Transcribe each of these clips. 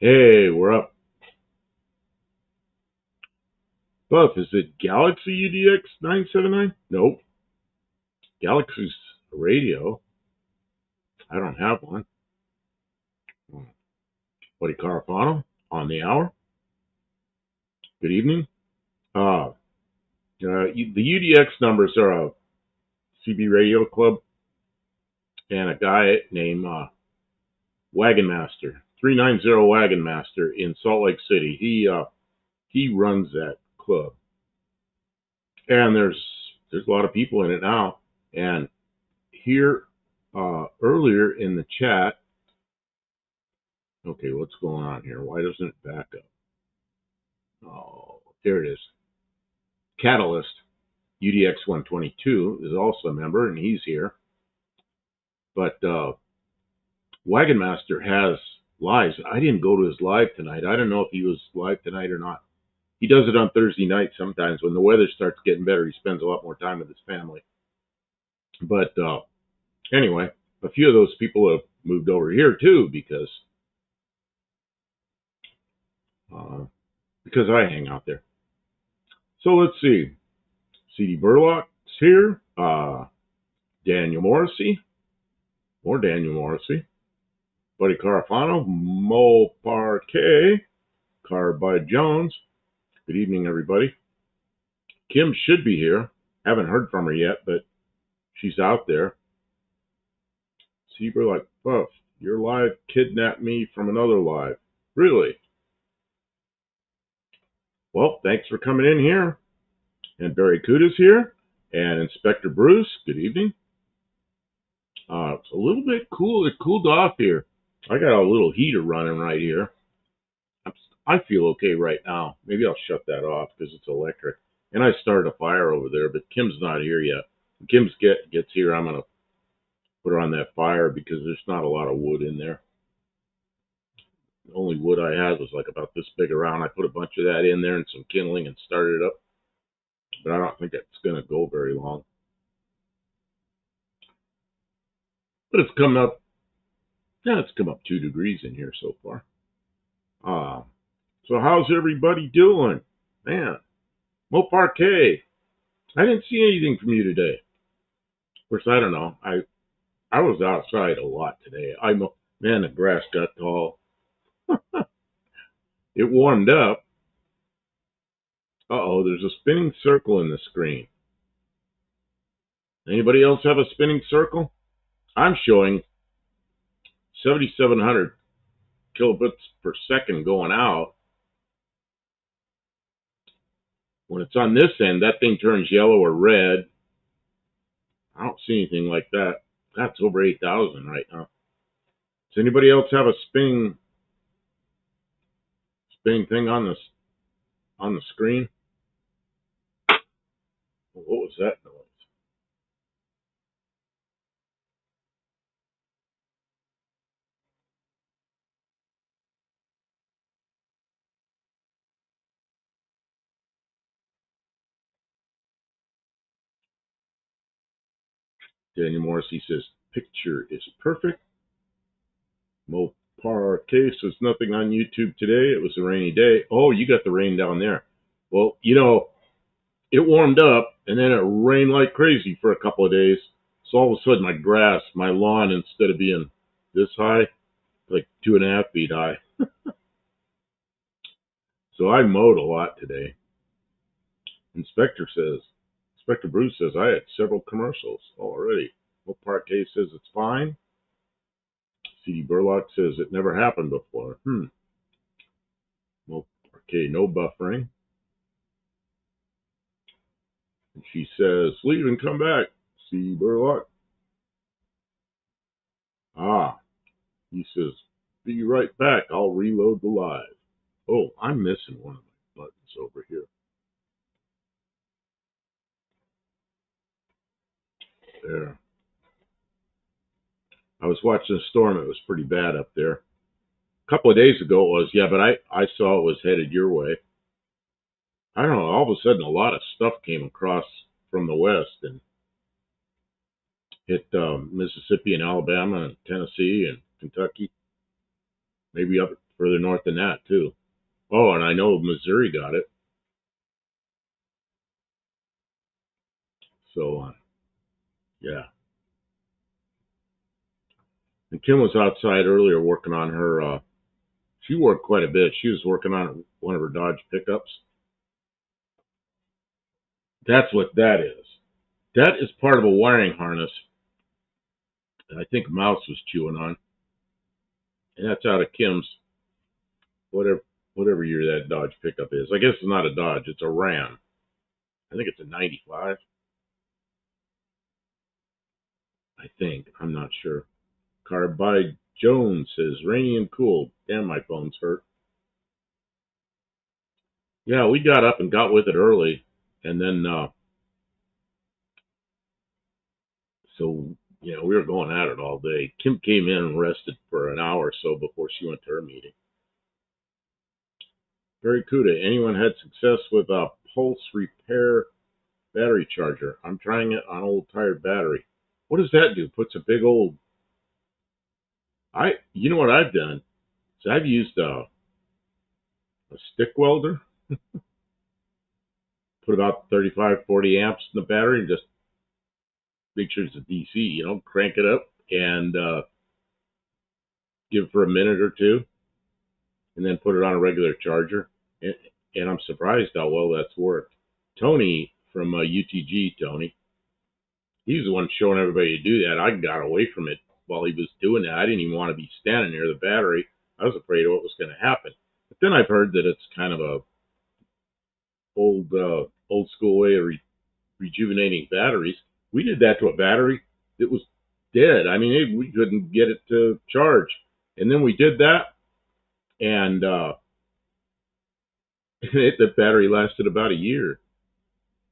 Hey, we're up. Buff, is it Galaxy UDX 979? Nope. Galaxy's a radio. I don't have one. Buddy Carafano on the hour. Good evening. The UDX numbers are a CB radio club and a guy named Wagon Master, 390 Wagon Master in Salt Lake City. He runs that club. And there's a lot of people in it now. And here earlier in the chat, okay, what's going on here? Why doesn't it back up? Oh, there it is. Catalyst, UDX 122, is also a member, and he's here. But Wagon Master has lives. I didn't go to his live tonight. I don't know if he was live tonight or not. He does it on Thursday night sometimes. When the weather starts getting better, he spends a lot more time with his family. But anyway, a few of those people have moved over here too because I hang out there. So let's see. C.D. Burlock's here. Daniel Morrissey. More Daniel Morrissey. Buddy Carafano. Mo Parquet. Carbide Jones. Good evening, everybody. Kim should be here. Haven't heard from her yet, but she's out there. C.D. Burlock. Buff, your live kidnapped me from another live. Really? Well, thanks for coming in here. And Barry Kuda's here. And Inspector Bruce, good evening. It's a little bit cool. It cooled off here. I got a little heater running right here. I feel okay right now. Maybe I'll shut that off because it's electric. And I started a fire over there, but Kim's not here yet. When Kim gets here, I'm going to put her on that fire because there's not a lot of wood in there. The only wood I had was like about this big around. I put a bunch of that in there and some kindling and started it up. But I don't think it's going to go very long. But it's come up. Yeah, it's come up 2 degrees in here so far. So how's everybody doing? Man, Mo Parquet, I didn't see anything from you today. Of course, I don't know. I was outside a lot today. Man, the grass got tall. It warmed up. Uh-oh, there's a spinning circle in the screen. Anybody else have a spinning circle? I'm showing 7,700 kilobits per second going out. When it's on this end, that thing turns yellow or red. I don't see anything like that. That's over 8,000 right now. Does anybody else have a spinning thing on the screen? What was that noise? Daniel Morrissey says, picture is perfect. Mo Parquet says, nothing on YouTube today. It was a rainy day. Oh, you got the rain down there. Well, it warmed up, and then it rained like crazy for a couple of days. So all of a sudden, my lawn, instead of being this high, like 2.5 feet high. So I mowed a lot today. Inspector Bruce says, I had several commercials already. Mo Parquet says it's fine. C.D. Burlock says it never happened before. Mo Parquet, no buffering. And she says, leave and come back, C.D. Burlock. He says, be right back. I'll reload the live. Oh, I'm missing one of my buttons over here. There. I was watching a storm. It was pretty bad up there. A couple of days ago it was, yeah, but I saw it was headed your way. I don't know, all of a sudden a lot of stuff came across from the west and hit Mississippi and Alabama and Tennessee and Kentucky. Maybe up further north than that too. Oh, and I know Missouri got it. So yeah. And Kim was outside earlier working on her. She worked quite a bit. She was working on one of her Dodge pickups. That's what that is. That is part of a wiring harness that I think Mouse was chewing on. And that's out of Kim's whatever whatever year that Dodge pickup is. I guess it's not a Dodge, it's a Ram. I think it's a 95. I think. I'm not sure. Carbide Jones says rainy and cool. Damn, my phone's hurt. Yeah, we got up and got with it early, and then so we were going at it all day. Kim came in and rested for an hour or so before she went to her meeting. Very Cuda. Anyone had success with a pulse repair battery charger? I'm trying it on old tired battery. What does that do? Puts a big old. You know what I've done? So I've used a stick welder, put about 35, 40 amps in the battery, and just make sure it's a DC. Crank it up and give it for a minute or two, and then put it on a regular charger. And I'm surprised how well that's worked. Tony from UTG, Tony, he's the one showing everybody to do that. I got away from it while he was doing that. I didn't even want to be standing near the battery. I was afraid of what was going to happen. But then I've heard that it's kind of a old school way of rejuvenating batteries. We did that to a battery that was dead. I mean, we couldn't get it to charge. And then we did that, and the battery lasted about a year.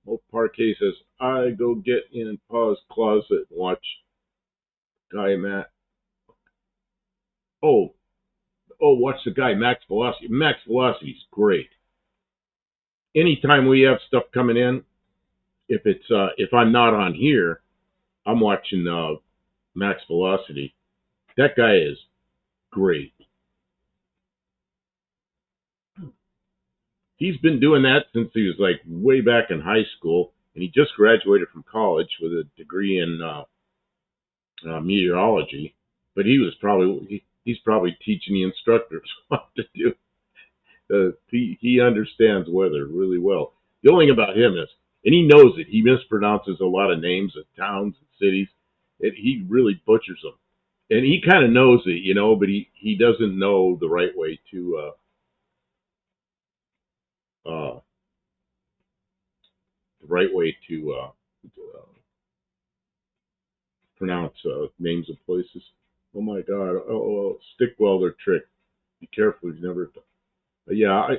Old Parquet says, I go get in Pa's closet and watch Guy Matt. Oh, watch the guy, Max Velocity. Max Velocity's great. Anytime we have stuff coming in, if I'm not on here, I'm watching Max Velocity. That guy is great. He's been doing that since he was like way back in high school, and he just graduated from college with a degree in meteorology. But he's probably teaching the instructors what to do. He understands weather really well. The only thing about him is, and he knows it, he mispronounces a lot of names of towns and cities. He really butchers them, and he kind of knows it, but he doesn't know the right way to uh, pronounce names of places. Oh my God! Stick welder trick. Be careful, he's never. Yeah,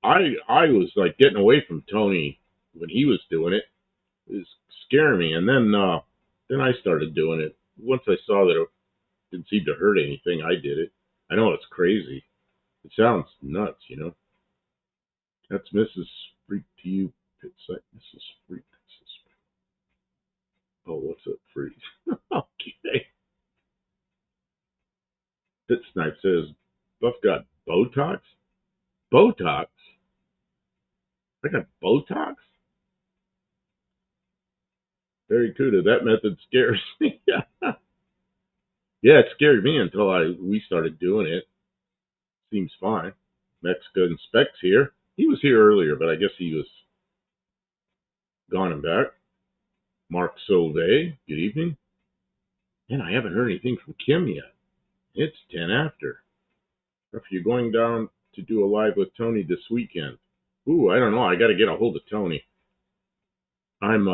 I was like getting away from Tony when he was doing it. It was scaring me, and then I started doing it. Once I saw that it didn't seem to hurt anything, I did it. I know it's crazy. It sounds nuts. That's Mrs. Freak to you, pit site. Mrs. Freak. Oh, what's up, Freak? Okay. Pit Snipe says, Buff got Botox? Botox? I got Botox? Very good. That method scares me. Yeah, it scared me until we started doing it. Seems fine. Mexico Inspects here. He was here earlier, but I guess he was gone and back. Mark Solvay, good evening. And I haven't heard anything from Kim yet. It's 10 after. If you're going down to do a live with Tony this weekend. Ooh, I don't know. I got to get a hold of Tony. Time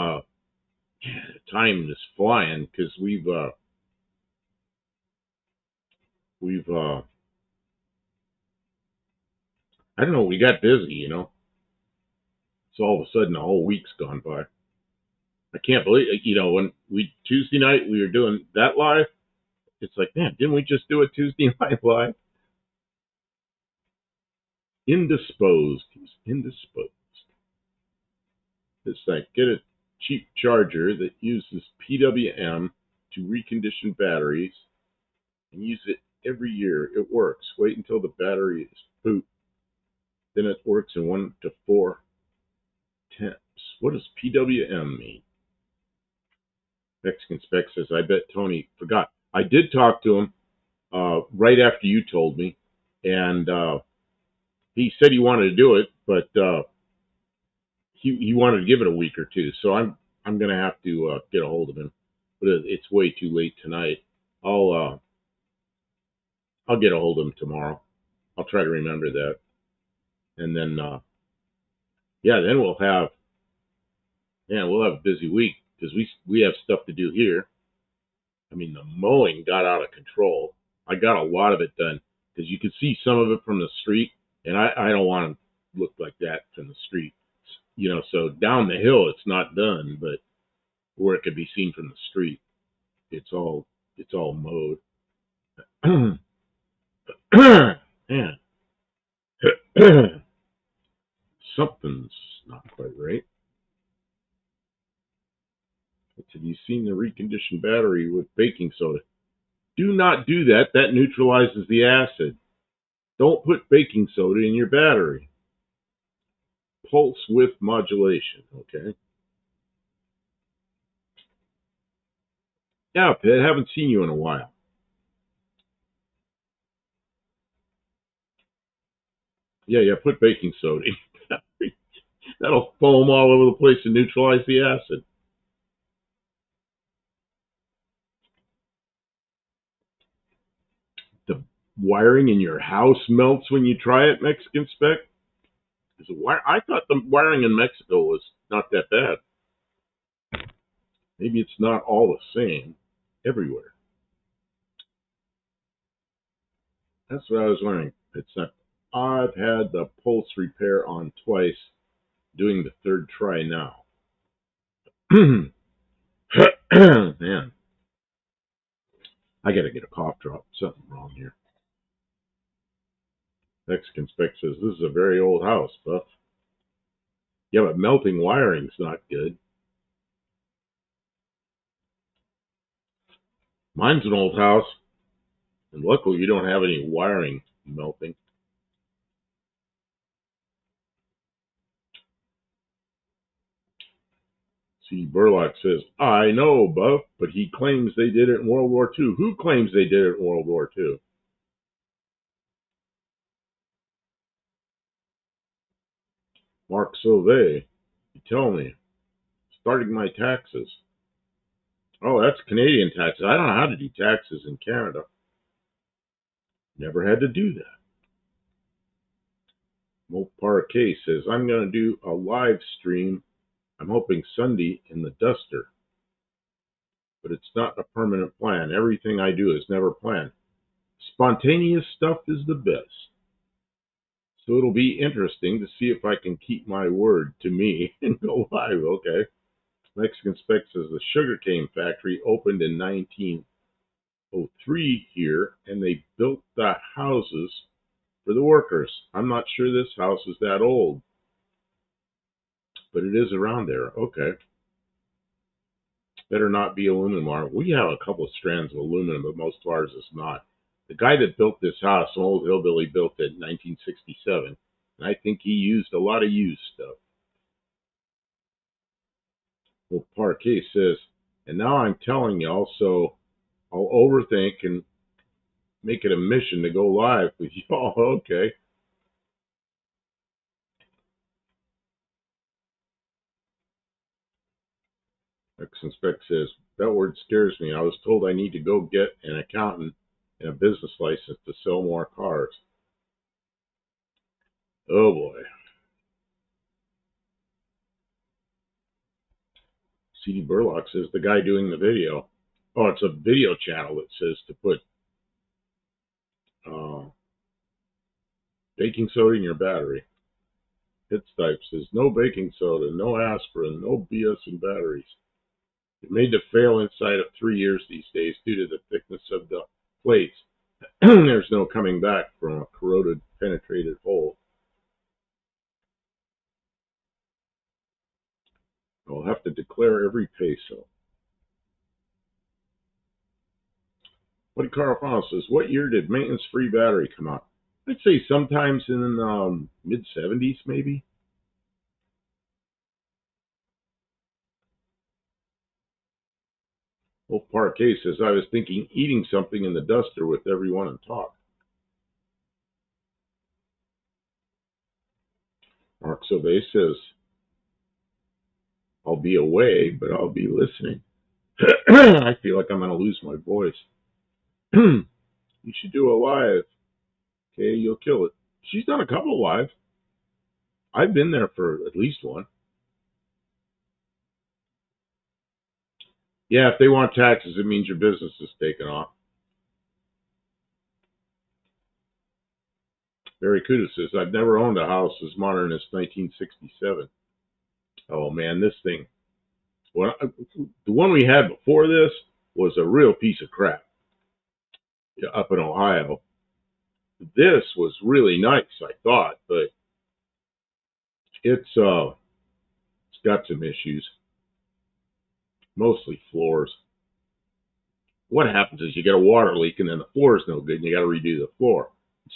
is flying because we've I don't know, we got busy. So all of a sudden, a whole week's gone by. I can't believe, when Tuesday night we were doing that live, it's like, man, didn't we just do a Tuesday night live? Indisposed. He's indisposed. It's like, get a cheap charger that uses PWM to recondition batteries and use it every year. It works. Wait until the battery is poop. Then it works in 1 to 4 temps. What does PWM mean? Mexican Spec says, I bet Tony forgot. I did talk to him right after you told me, and he said he wanted to do it, but he wanted to give it a week or two. So I'm going to have to get a hold of him, but it's way too late tonight. I'll get a hold of him tomorrow. I'll try to remember that, and then then we'll have a busy week because we have stuff to do here. I mean, the mowing got out of control. I got a lot of it done because you could see some of it from the street, and I don't want to look like that from the street. So down the hill it's not done, but where it could be seen from the street, it's all mowed. Man, something's not quite right. Have you seen the reconditioned battery with baking soda? Do not do that. That neutralizes the acid. Don't put baking soda in your battery. Pulse width modulation, okay? Yeah, Pitt, haven't seen you in a while. Yeah, put baking soda in. That'll foam all over the place and neutralize the acid. The wiring in your house melts when you try it, Mexican Spec? I thought the wiring in Mexico was not that bad. Maybe it's not all the same everywhere. That's what I was wondering. It's not. I've had the pulse repair on twice, doing the third try now. Man, I gotta get a cough drop. Something wrong here. Mexican Spec says, this is a very old house, Buff. Yeah, but melting wiring's not good. Mine's an old house, and luckily you don't have any wiring melting. See, Burlock says, I know, Buff, but he claims they did it in World War II. Who claims they did it in World War II? Mark Sauvé, you tell me. Starting my taxes. Oh, that's Canadian taxes. I don't know how to do taxes in Canada. Never had to do that. Mopar K says, I'm going to do a live stream. I'm hoping Sunday in the Duster. But it's not a permanent plan. Everything I do is never planned. Spontaneous stuff is the best. So it'll be interesting to see if I can keep my word to me and go live, okay? Mexican Spec says the sugarcane factory opened in 1903 here, and they built the houses for the workers. I'm not sure this house is that old, but it is around there. Okay. Better not be aluminum wire. We have a couple of strands of aluminum, but most of ours is not. The guy that built this house, an old hillbilly, built it in 1967, and I think he used a lot of used stuff. Well, Parquet says, and now I'm telling y'all, so I'll overthink and make it a mission to go live with y'all. Okay. Mexican Spec says, that word scares me. I was told I need to go get an accountant and a business license to sell more cars. Oh boy. CD Burlock says, the guy doing the video. Oh, it's a video channel that says to put baking soda in your battery. Hitstype says, no baking soda, no aspirin, no BS in batteries. It made to fail inside of 3 years these days due to the thickness of the plates. There's no coming back from a corroded, penetrated hole. I'll have to declare every peso. Buddy Carl Fowler says, what year did maintenance-free battery come out? I'd say sometimes in mid-70s, maybe. Well, Parquet says, I was thinking eating something in the duster with everyone and talk. Mark Sauvé says, I'll be away, but I'll be listening. I feel like I'm going to lose my voice. You should do a live. Okay, you'll kill it. She's done a couple live. I've been there for at least one. Yeah, if they want taxes, it means your business is taken off. Barry Kuda says, I've never owned a house as modern as 1967. Oh, man, this thing. Well, the one we had before this was a real piece of crap up in Ohio. This was really nice, I thought, but it's got some issues. Mostly floors. What happens is you get a water leak and then the floor is no good and you got to redo the floor.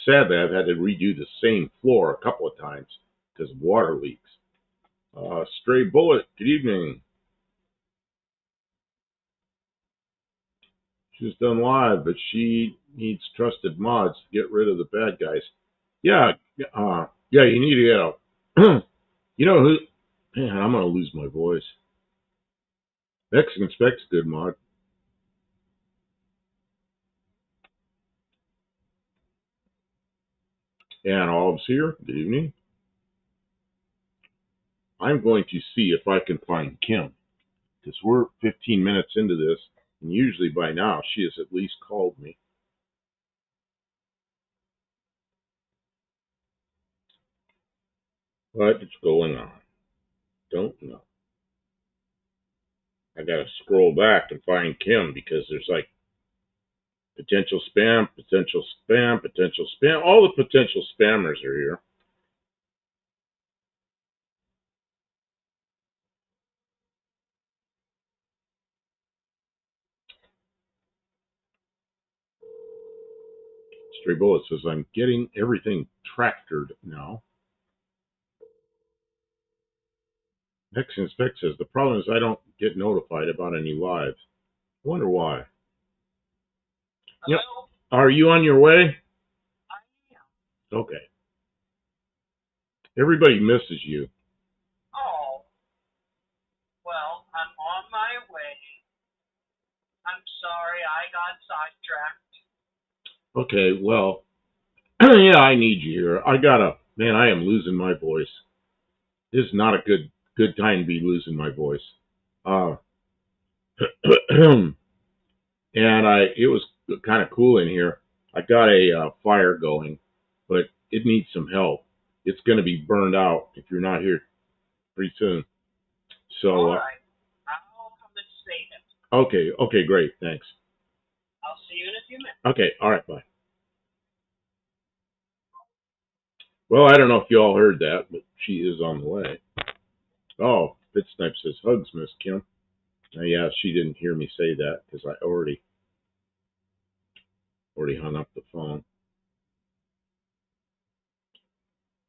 Sadly, I've had to redo the same floor a couple of times because of water leaks. Stray Bullet, good evening. She's done live, but she needs trusted mods to get rid of the bad guys. Yeah, you need to get a. You know who? Man, I'm gonna lose my voice. Mexican Spec's good mod. And Olive's here. Good evening. I'm going to see if I can find Kim because we're 15 minutes into this, and usually by now she has at least called me. What's going on? Don't know. I gotta scroll back and find Kim because there's like potential spam, potential spam, potential spam. All the potential spammers are here. Stray Bullet says, I'm getting everything tractored now. Mexican Spec says, the problem is I don't get notified about any lives. I wonder why. Hello? Yep. Are you on your way? I am. Okay. Everybody misses you. Oh. Well, I'm on my way. I'm sorry I got sidetracked. Okay, well, yeah, I need you here. I am losing my voice. This is not a good time to be losing my voice. And it was kind of cool in here. I got a fire going, but it needs some help. It's going to be burned out if you're not here pretty soon. So. All right. I'll come and save it. Okay, great, thanks. I'll see you in a few minutes. Okay, all right, bye. Well, I don't know if you all heard that, but she is on the way. Oh, Fitsnipe says, hugs, Miss Kim. Yeah, she didn't hear me say that because I already hung up the phone.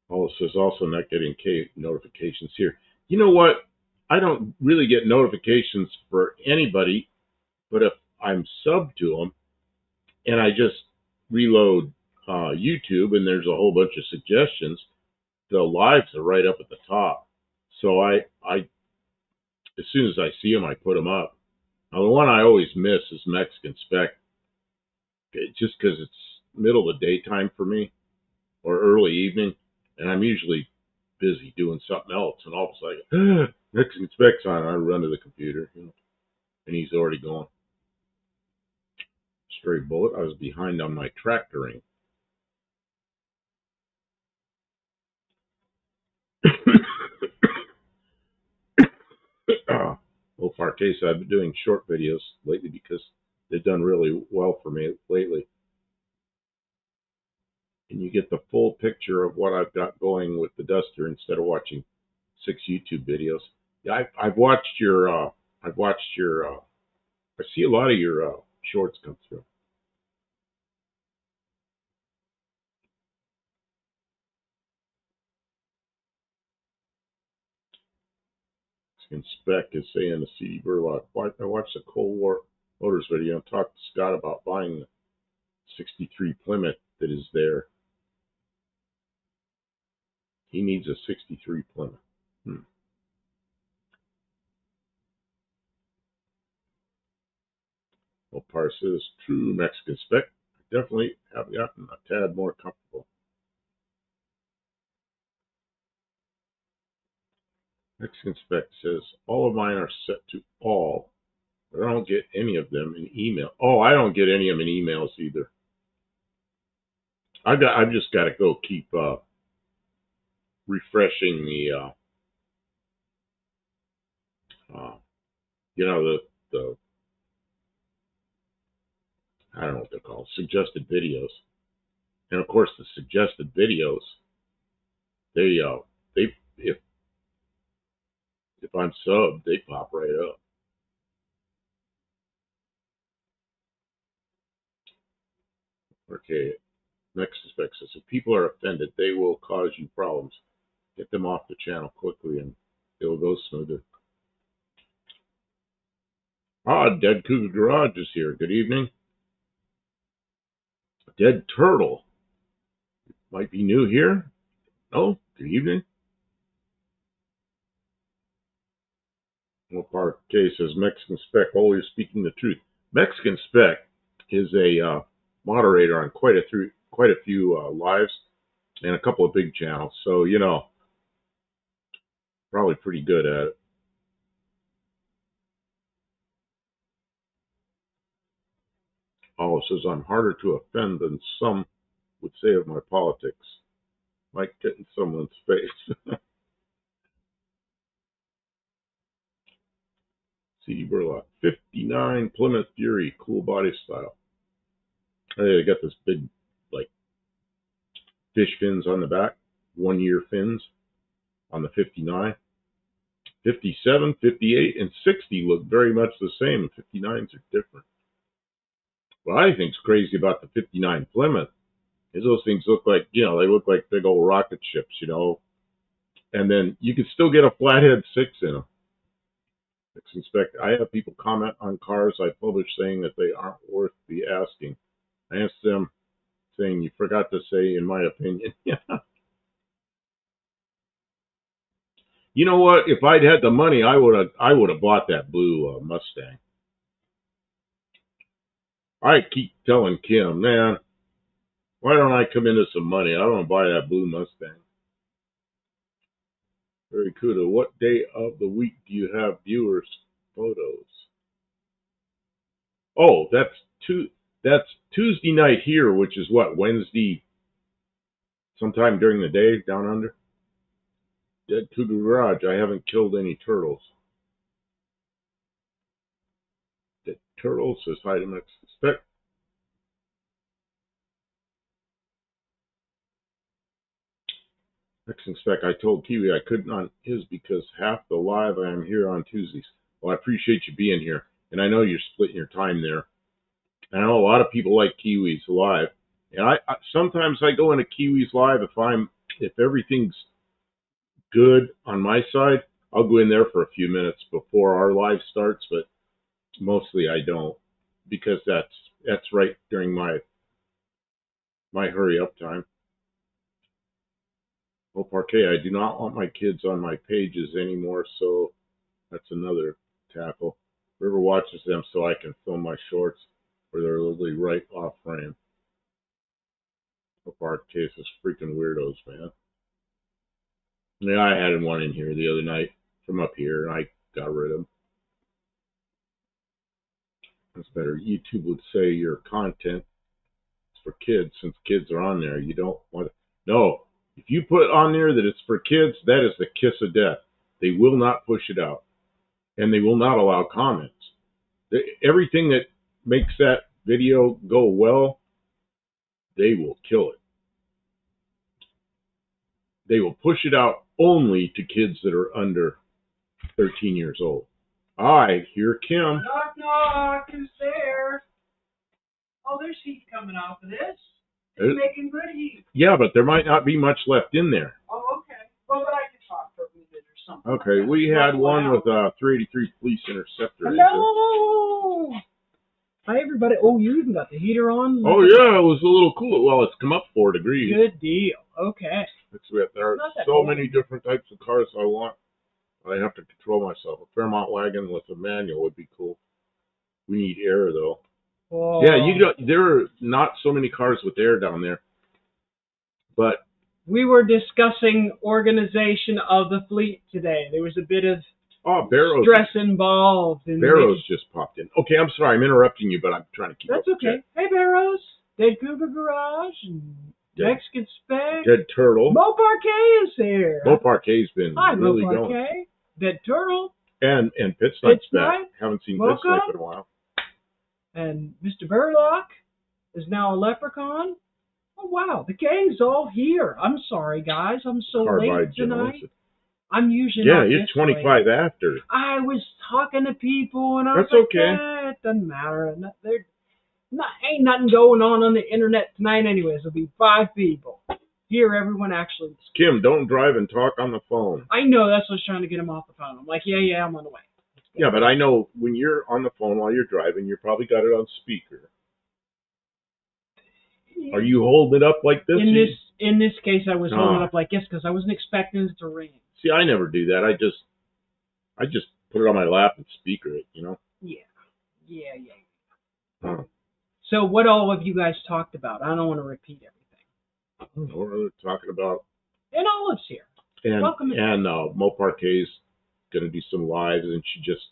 Paula says, also not getting notifications here. You know what? I don't really get notifications for anybody, but if I'm subbed to them and I just reload YouTube and there's a whole bunch of suggestions, the lives are right up at the top. So I as soon as I see them, I put them up. Now, the one I always miss is Mexican Spec, just because it's middle of the daytime for me or early evening, and I'm usually busy doing something else, and all of a sudden, Mexican Spec's on, I run to the computer, and he's already gone. Stray Bullet, I was behind on my tractoring. Well, Farcase, I've been doing short videos lately because they've done really well for me lately. And you get the full picture of what I've got going with the duster instead of watching 6 YouTube videos. Yeah, I've watched your, I see a lot of your shorts come through. Mexican Spec is saying the CD Burlock. I watched the Cold War Motors video and talked to Scott about buying the 63 Plymouth that is there. He needs a 63 Plymouth. Well, Par says, true Mexican Spec. Definitely have gotten a tad more comfortable. Mexican Spec says, all of mine are set to all, but I don't get any of them in email. Oh, I don't get any of them in emails either. I've just got to go keep refreshing the, the I don't know what they're called, suggested videos. And of course, the suggested videos, they if I'm subbed, they pop right up. Okay, next Spec says, if people are offended, they will cause you problems. Get them off the channel quickly and it'll go smoother. Dead Cougar Garage is here. Good evening. Dead Turtle might be new here. Oh, good evening. Well, Parquet says Mexican Spec always speaking the truth. Mexican Spec is a moderator on quite a few lives and a couple of big channels. So, probably pretty good at it. Oh, it says I'm harder to offend than some would say of my politics. Might get in someone's face. CD Burlock, 59 Plymouth Fury, cool body style. Hey, they got this big, like, fish fins on the back, 1 year fins on the 59. 57, 58, and 60 look very much the same. 59s are different. What I think's crazy about the 59 Plymouth is those things look like, they look like big old rocket ships, and then you can still get a flathead 6 in them. I have people comment on cars I publish saying that they aren't worth the asking. I asked them saying, you forgot to say, in my opinion. You know what? If I'd had the money, I would have bought that blue Mustang. I keep telling Kim, man, why don't I come into some money? I don't want to buy that blue Mustang. Very cool. What day of the week do you have viewers' photos? Oh, that's Tuesday night here, which is what, Wednesday, sometime during the day down under. Dead Cougar Garage. I haven't killed any turtles. Dead Turtle says hi to Mexican Spec. Mexican Spec, I told Kiwi I couldn't on his because half the live I am here on Tuesdays. Well, I appreciate you being here, and I know you're splitting your time there. I know a lot of people like Kiwi's live, and I sometimes I go into Kiwi's live if everything's good on my side. I'll go in there for a few minutes before our live starts, but mostly I don't, because that's right during my hurry up time. Oh, Parquet, I do not want my kids on my pages anymore, so that's another tackle. River watches them so I can film my shorts where they're literally right off frame. Oh, Parquet is freaking weirdos, man. Yeah, I had one in here the other night from up here, and I got rid of him. That's better. YouTube would say your content is for kids, since kids are on there. You don't want to. No, if you put on there that it's for kids, that is the kiss of death. They will not push it out, and they will not allow comments. Everything that makes that video go well, they will kill it. They will push it out only to kids that are under 13 years old. I hear Kim. Knock, knock, who's there? Oh, there's heat coming off of this. It's making good heat. Yeah, but there might not be much left in there. Oh, okay. Well, but I could talk for a minute or something. Okay, we had one with 383 Police Interceptor engine. Hello! Hi, everybody. Oh, you even got the heater on? Oh, yeah, it was a little cool. Well, it's come up 4 degrees. Good deal. Okay. There are so many different types of cars I want. I have to control myself. A Fairmont wagon with a manual would be cool. We need air, though. Oh. Yeah, there are not so many cars with air down there. But we were discussing organization of the fleet today. There was a bit of stress involved. Barrows just popped in. Okay, I'm sorry. I'm interrupting you, but I'm trying to keep up. That's okay. Hey, Barrows. Dead Cougar Garage and Mexican Spec. Dead Turtle. Mo Parquet is here. Mo Parquet's been really Mo Parquet. going. Dead Turtle. And Pit Snipe's back. Haven't seen Pit Snipe in a while. And Mr. Burlock is now a leprechaun. Oh, wow. The gang's all here. I'm sorry, guys. I'm so late tonight. I'm usually not you're 25 late. After. I was talking to people, and I was it doesn't matter. Ain't nothing going on the internet tonight anyways. There'll be 5 people. Here, everyone actually. Kim, don't drive and talk on the phone. I know. That's what I was trying to get him off the phone. I'm like, yeah, I'm on the way. Yeah, but I know when you're on the phone while you're driving, you probably got it on speaker. Are you holding it up like this? In this case, I was holding it up like this because I wasn't expecting it to ring. See, I never do that. I just put it on my lap and speaker it, Yeah. Huh. So what all have you guys talked about? I don't want to repeat everything. We're talking about... And Olive's here. Welcome. And Mo Parquet's going to do some lives, and she just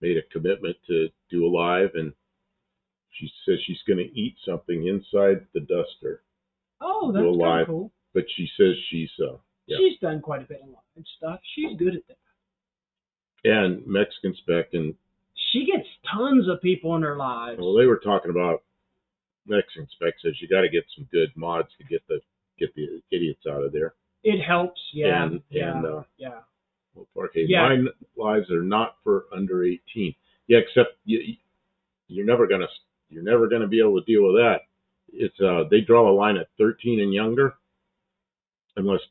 made a commitment to do a live, and she says she's going to eat something inside the duster. Oh, that's kind of cool. But she says she's done quite a bit of live stuff. She's good at that. And Mexican Spec, and she gets tons of people in her lives. Well, they were talking about Mexican Spec says you got to get some good mods to get the idiots out of there. It helps, yeah. Well, Parquet, mine lives are not for under 18. Yeah, except you're never gonna be able to deal with that. It's they draw a line at 13 and younger, unless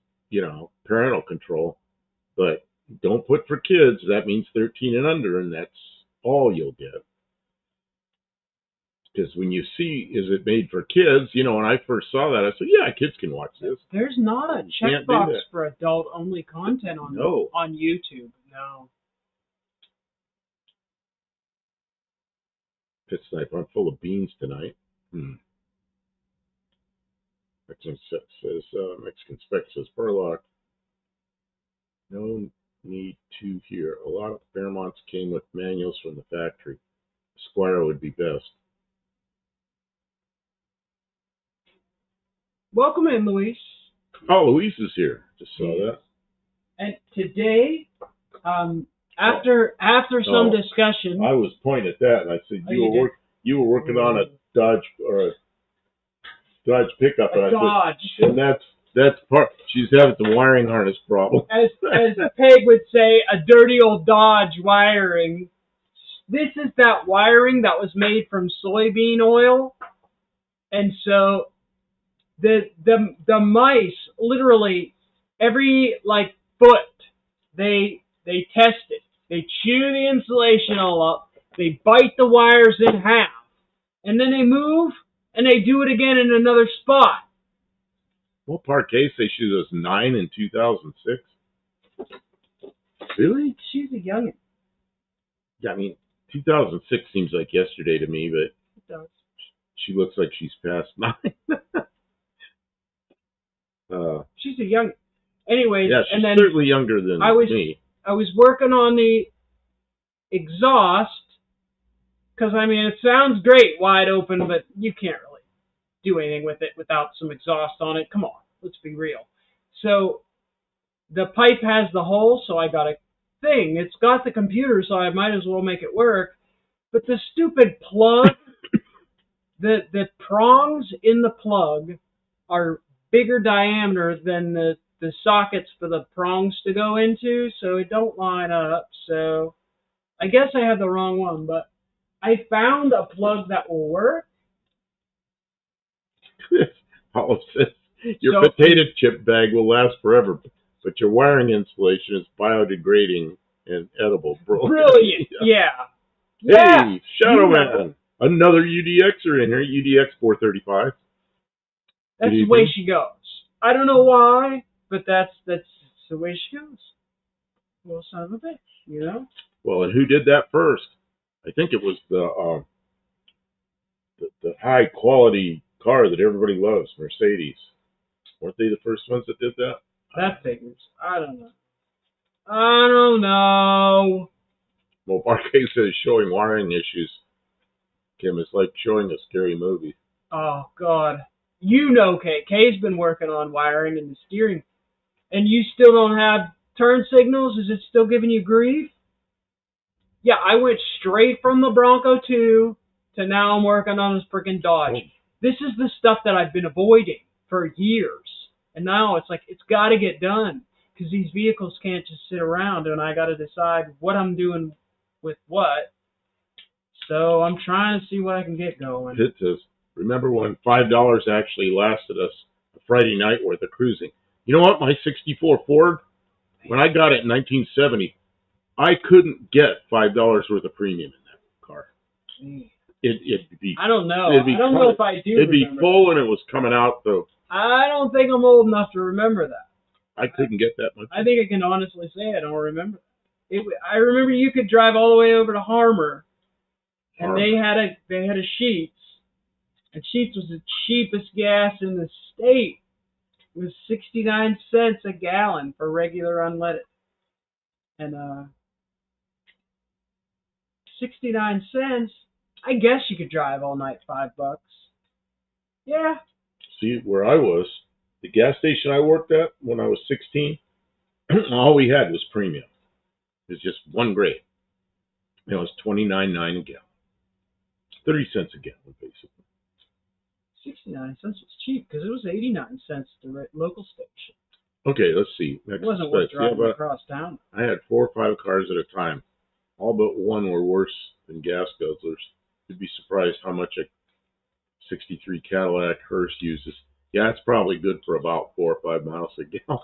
parental control. But don't put for kids. That means 13 and under, and that's all you'll get. Because when you see, is it made for kids? When I first saw that, I said, yeah, kids can watch this. There's not a checkbox for adult-only content on YouTube. No. Pit Snipe, I'm full of beans tonight. Mexican Spec says, Burlock, no need to hear. A lot of Fairmonts came with manuals from the factory. Squire would be best. Welcome in, Luis. Oh, Luis is here. Just saw that. And today, after some discussion, I was pointing at that, and I said you were working on a Dodge pickup, and I said, and that's part. She's having the wiring harness problem. As Peg would say, a dirty old Dodge wiring. This is that wiring that was made from soybean oil, and so. The mice literally every foot they test it. They chew the insulation all up. They bite the wires in half, and then they move and they do it again in another spot. Well, Parquet say she was 9 in 2006. Really? She's a youngin'. Yeah, I mean 2006 seems like yesterday to me, but it does. She looks like she's past 9. She's a young. Anyways, yeah, she's certainly younger than me. I was working on the exhaust because it sounds great wide open, but you can't really do anything with it without some exhaust on it. Come on, let's be real. So the pipe has the hole, so I got a thing. It's got the computer, so I might as well make it work. But the stupid plug, the prongs in the plug are bigger diameter than the sockets for the prongs to go into, so it don't line up. So I guess I have the wrong one, but I found a plug that will work. Your potato chip bag will last forever. but your wiring insulation is biodegrading and edible. Brilliant. Yeah. Hey, Shadow You Man. Another UDXer in here. UDX 435. That's the way she goes. I don't know why, but that's the way she goes. Well, son of a bitch, you know? Well, and who did that first? I think it was the high quality car that everybody loves, Mercedes. Weren't they the first ones that did that? That figures. I don't know. I don't know. Well, Barkay says showing wiring issues, Kim, is like showing a scary movie. Oh, God. You know Kay. Kay's been working on wiring and the steering. And you still don't have turn signals? Is it still giving you grief? Yeah, I went straight from the Bronco 2 to now I'm working on this freaking Dodge. Oh. This is the stuff that I've been avoiding for years. And now it's like, it's got to get done. Because these vehicles can't just sit around and I got to decide what I'm doing with what. So I'm trying to see what I can get going. It says, remember when $5 actually lasted us a Friday night worth of cruising? You know what? My 64 Ford, when I got it in 1970, I couldn't get $5 worth of premium in that car. It'd be. I don't know. I don't know if I do. It'd be full and it was coming out though. I don't think I'm old enough to remember that. I couldn't get that much. I think I can honestly say I don't remember. I remember you could drive all the way over to Harmer, and they had a Sheetz, and Sheetz was the cheapest gas in the state. It was 69 cents a gallon for regular unleaded, and 69 cents. I guess you could drive all night $5. Yeah. See, where I was, the gas station I worked at when I was 16, all we had was premium. It was just one grade. It was $29.9 a gallon. 30 cents a gallon, basically. 69 cents was cheap because it was 89 cents at the local station. Okay, let's see. It wasn't worth driving across town. I had 4 or 5 cars at a time. All but one were worse than gas guzzlers. You'd be surprised how much a 63 Cadillac hearse uses. Yeah, it's probably good for about 4 or 5 miles a gallon.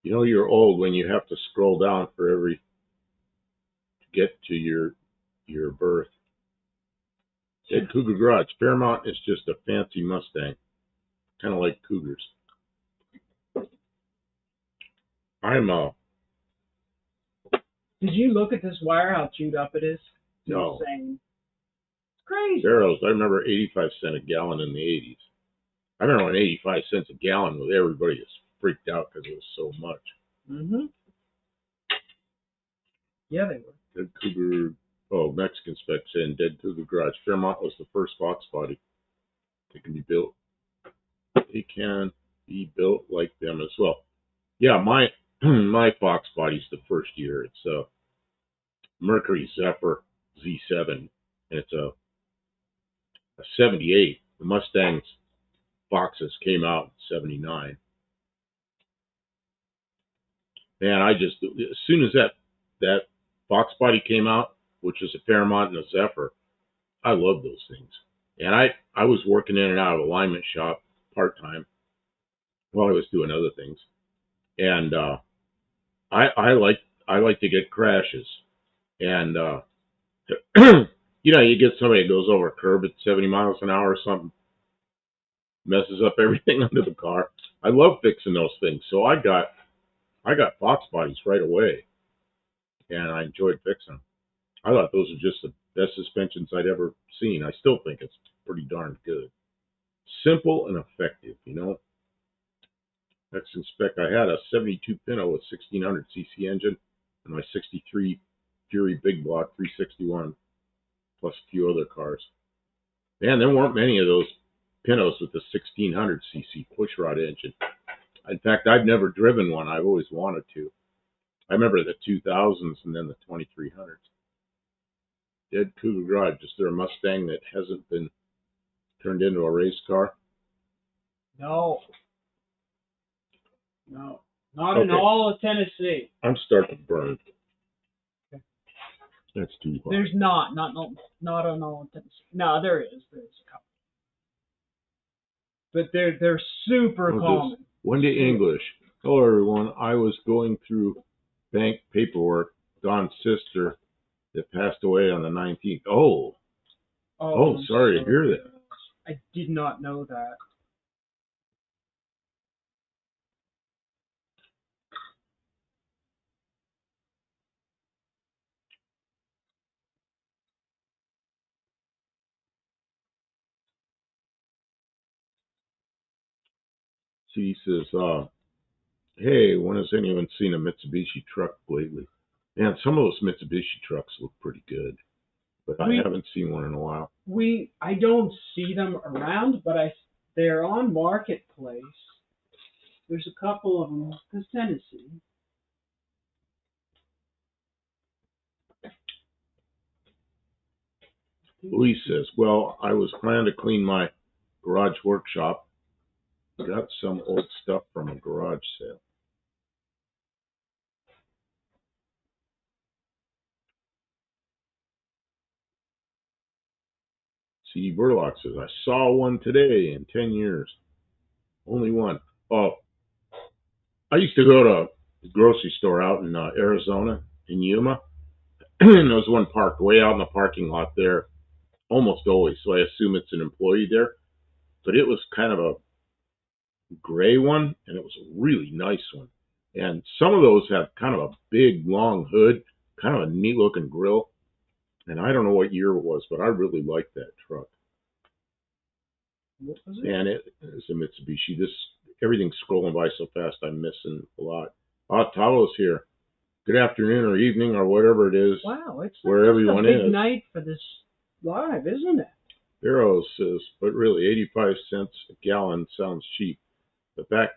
You know you're old when you have to scroll down for every to get to your birth. At Cougar Garage, Fairmont is just a fancy Mustang, kind of like Cougars. Did you look at this wire? How chewed up it is? It's no. insane. It's crazy. Barrels. I remember 85 cents a gallon in the 80s. I remember when 85 cents a gallon was everybody just freaked out because it was so much. Mhm. Yeah, they were. Dead Cougar. Oh, Mexican spec saying Dead Cougar Garage. Fairmont was the first Fox body. It can be built. They can be built like them as well. Yeah, my Fox body's the first year. It's a Mercury Zephyr Z7, and it's a 78. The Mustang's Foxes came out in 79. Man, as soon as that Fox body came out, which is a Fairmont and a Zephyr, I love those things. And I was working in and out of alignment shop part-time while I was doing other things. And I like to get crashes. And you know, you get somebody that goes over a curb at 70 miles an hour or something, messes up everything under the car. I love fixing those things. So I got Fox bodies right away, and I enjoyed fixing them. I thought those were just the best suspensions I'd ever seen. I still think it's pretty darn good. Simple and effective, you know. Next in spec, I had a 72 Pinto with 1600 cc engine and my 63 Fury Big Block 361, plus a few other cars. Man, there weren't many of those Pintos with the 1600 cc pushrod engine. In fact, I've never driven one. I've always wanted to. I remember the 2000s and then the 2300s. Dead Cougar Garage. Is there a Mustang that hasn't been turned into a race car? No. Not in all of Tennessee. I'm starting to burn. That's too hot. There's not on all intents. No, there is a couple, but they're super common. One day English. Hello everyone. I was going through bank paperwork. Don's sister that passed away on the 19th. Oh, sorry to hear that. I did not know that. She says, hey, when has anyone seen a Mitsubishi truck lately? Man, some of those Mitsubishi trucks look pretty good, but I haven't seen one in a while. I don't see them around, but they're on Marketplace. There's a couple of them, because Tennessee. Louise says, well, I was planning to clean my garage workshop. Got some old stuff from a garage sale. C.D. Burlock says, I saw one today in 10 years. Only one. Oh, I used to go to the grocery store out in Arizona, in Yuma. And there was one parked way out in the parking lot there, almost always. So I assume it's an employee there. But it was kind of a gray one, and it was a really nice one. And some of those have kind of a big, long hood, kind of a neat-looking grill. And I don't know what year it was, but I really liked that truck. What was it? And it's a Mitsubishi. Everything's scrolling by so fast, I'm missing a lot. Talo's here. Good afternoon or evening or whatever it is. Wow, it's where everyone a big is. night for this live, isn't it? Barrow says, but really, 85 cents a gallon sounds cheap. But back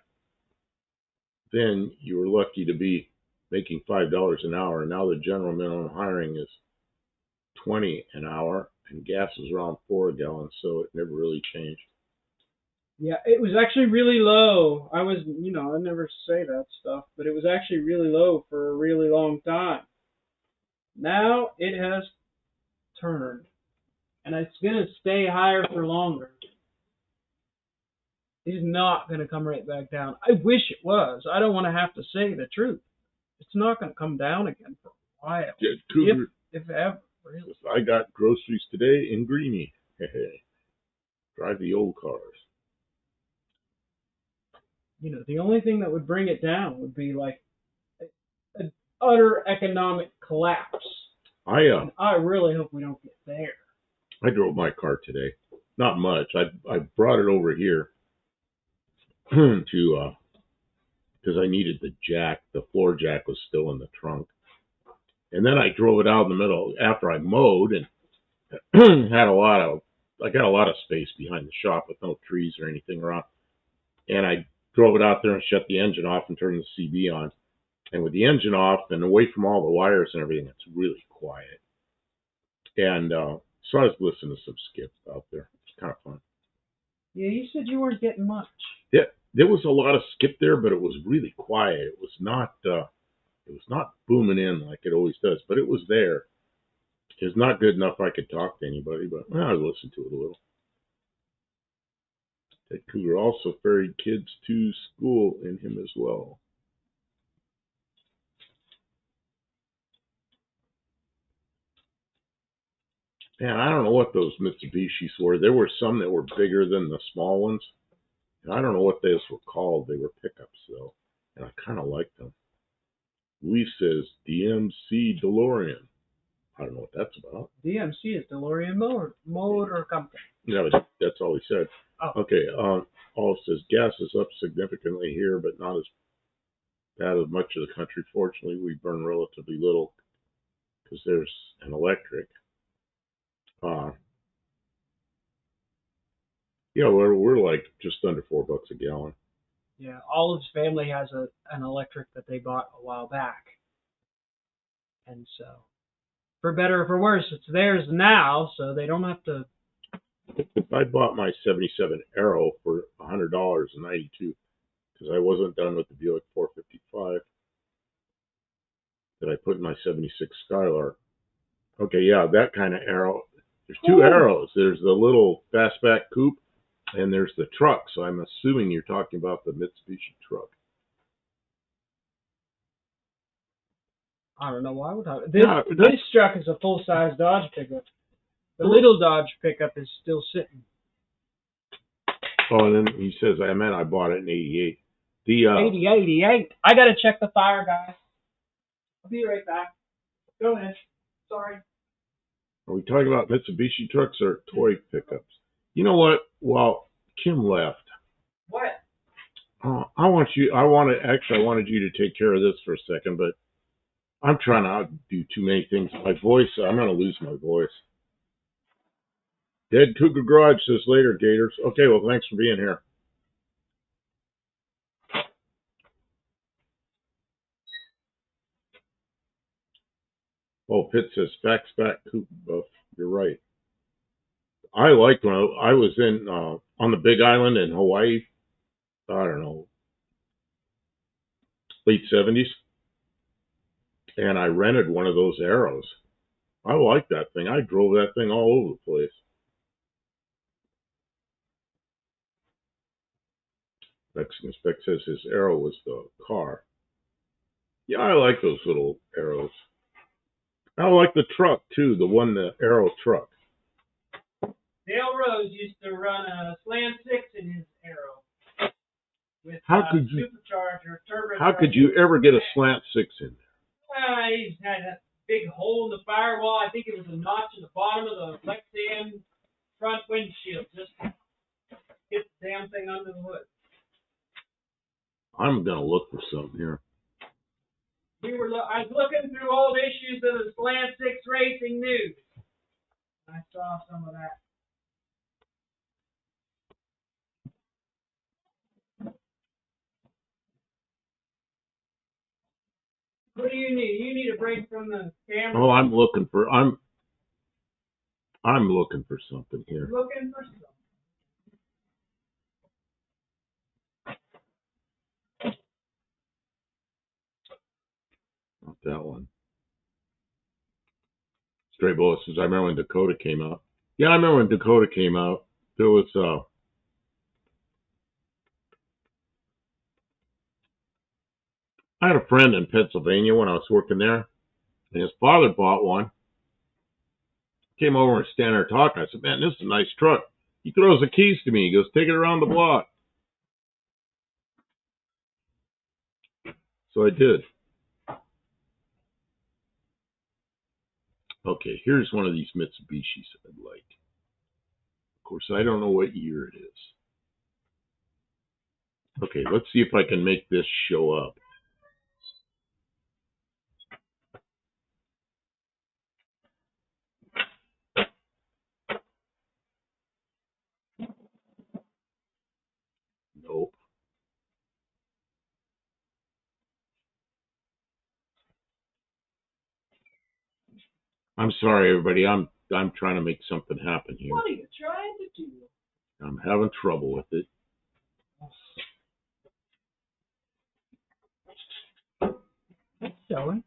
then, you were lucky to be making $5 an hour. Now the general minimum hiring is $20 an hour, and gas is around $4 a gallon, so it never really changed. Yeah, it was actually really low. I never say that stuff, but it was actually really low for a really long time. Now it has turned, and it's going to stay higher for longer. It's not going to come right back down. I wish it was. I don't want to have to say the truth. It's not going to come down again for a while. Yeah, if ever, really. I got groceries today in Greenie. Drive the old cars. The only thing that would bring it down would be like an utter economic collapse. And I really hope we don't get there. I drove my car today. Not much. I brought it over here to because I needed the jack. The floor jack was still in the trunk. And then I drove it out in the middle after I mowed and I got a lot of space behind the shop with no trees or anything around. And I drove it out there and shut the engine off and turned the CB on. And with the engine off and away from all the wires and everything, it's really quiet. And so I was listening to some skip out there. It's kind of fun. Yeah, you said you weren't getting much. Yeah, there was a lot of skip there, but it was really quiet. It was not booming in like it always does, but it was there. It's not good enough I could talk to anybody, but I listened to it a little. Ted Cougar also ferried kids to school in him as well. Man, I don't know what those Mitsubishis were. There were some that were bigger than the small ones. And I don't know what those were called. They were pickups, though. And I kind of liked them. Louis says, DMC DeLorean. I don't know what that's about. DMC is DeLorean Motor Company. Yeah, but that's all he said. Oh. Okay, All says, gas is up significantly here, but not as bad as much of the country. Fortunately, we burn relatively little because there's an electric. Yeah, we're like just under $4 a gallon. Yeah, Olive's family has an electric that they bought a while back. And so, for better or for worse, it's theirs now, so they don't have to. I bought my 77 Arrow for $100 in 92 because I wasn't done with the Buick 455 that I put in my 76 Skylark. Okay, yeah, that kind of arrow. There's two Cool. arrows. There's the little fastback coupe, and there's the truck. So I'm assuming you're talking about the Mitsubishi truck. I don't know why would I. Yeah, This truck is a full-size Dodge pickup. The little Dodge pickup is still sitting. Oh, and then he says, I bought it in '88. The 88. I gotta check the fire, guys. I'll be right back. Go ahead. Sorry. Are we talking about Mitsubishi trucks or toy pickups? You know what? Well, Kim left. What? I wanted you to take care of this for a second, but I'm trying not to do too many things. My voice, I'm going to lose my voice. Dead Cougar Garage says later, Gators. Okay, well, thanks for being here. Oh, Pitt says facts back coupe buff. You're right. I liked when I was in on the Big Island in Hawaii. I don't know, late '70s, and I rented one of those Arrows. I liked that thing. I drove that thing all over the place. Mexican Spec says his Arrow was the car. Yeah, I like those little Arrows. I like the truck too, the Arrow truck. Dale Rose used to run a Slant 6 in his Arrow. With Supercharger, Turbocharger. How could you ever get a Slant 6 in there? He had a big hole in the firewall. I think it was a notch in the bottom of the left-hand front windshield. Just get the damn thing under the hood. I'm gonna look for something here. I was looking through old issues of the Slant 6 Racing News. I saw some of that. What do you need? You need a break from the camera? Oh, I'm looking for something here. Looking for something. Not that one. Stray Bullet says, I remember when Dakota came out. Yeah, I remember when Dakota came out. There was I had a friend in Pennsylvania when I was working there, and his father bought one. Came over and standing there talking. I said, man, this is a nice truck. He throws the keys to me. He goes, take it around the block. So I did. Okay, here's one of these Mitsubishis I'd like. Of course, I don't know what year it is. Okay, let's see if I can make this show up. Nope. I'm sorry, everybody. I'm trying to make something happen here. What are you trying to do? I'm having trouble with it. It's showing.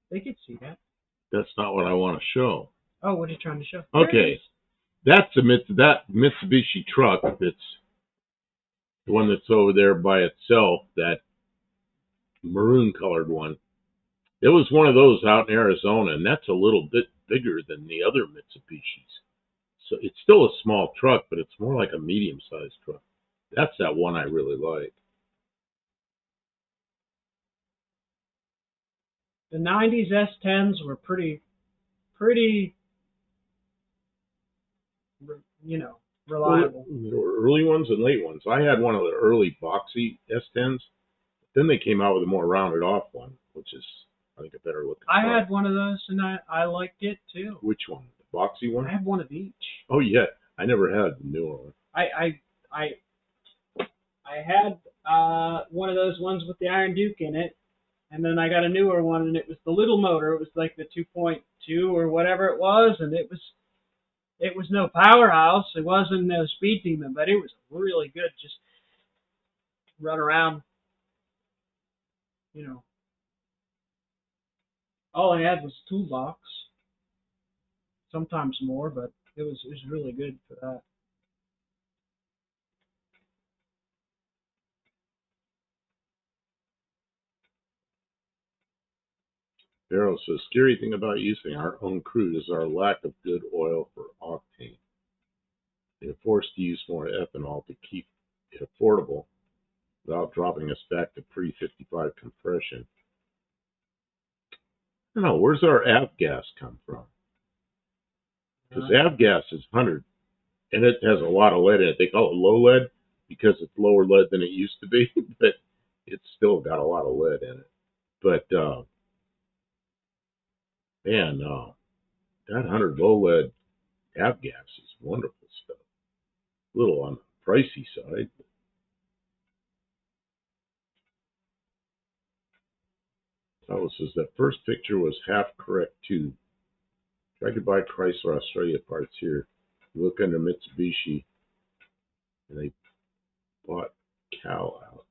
They could see that. That's not what I want to show. Oh, what are you trying to show? Okay, that's that Mitsubishi truck. That's the one that's over there by itself. That maroon colored one. It was one of those out in Arizona, and that's a little bit bigger than the other Mitsubishis. So it's still a small truck, but it's more like a medium-sized truck. That's that one I really like. The 90s S10s were pretty, reliable. Well, there were early ones and late ones. I had one of the early boxy S10s. Then they came out with a more rounded off one, which is, I think, a better looking I car. had one of those, and I liked it too. Which one? The boxy one? I had one of each. Oh yeah, I never had the newer one. I had one of those ones with the Iron Duke in it, and then I got a newer one, and it was the little motor. It was like the 2.2 or whatever it was, and it was no powerhouse. It wasn't no speed demon, but it was really good. Just run around, All I had was a toolbox. sometimes more, but it was really good for that. Darryl says, scary thing about using our own crude is our lack of good oil for octane. They're forced to use more ethanol to keep it affordable without dropping us back to pre-55 compression. I don't know, where's our avgas come from? Because avgas is 100, and it has a lot of lead in it. They call it low lead because it's lower lead than it used to be, but it's still got a lot of lead in it. But, man, that 100 low lead avgas is wonderful stuff. A little on the pricey side. Carlos says that first picture was half correct too. Tried to buy Chrysler Australia parts here. You look under Mitsubishi, and they bought Cal out.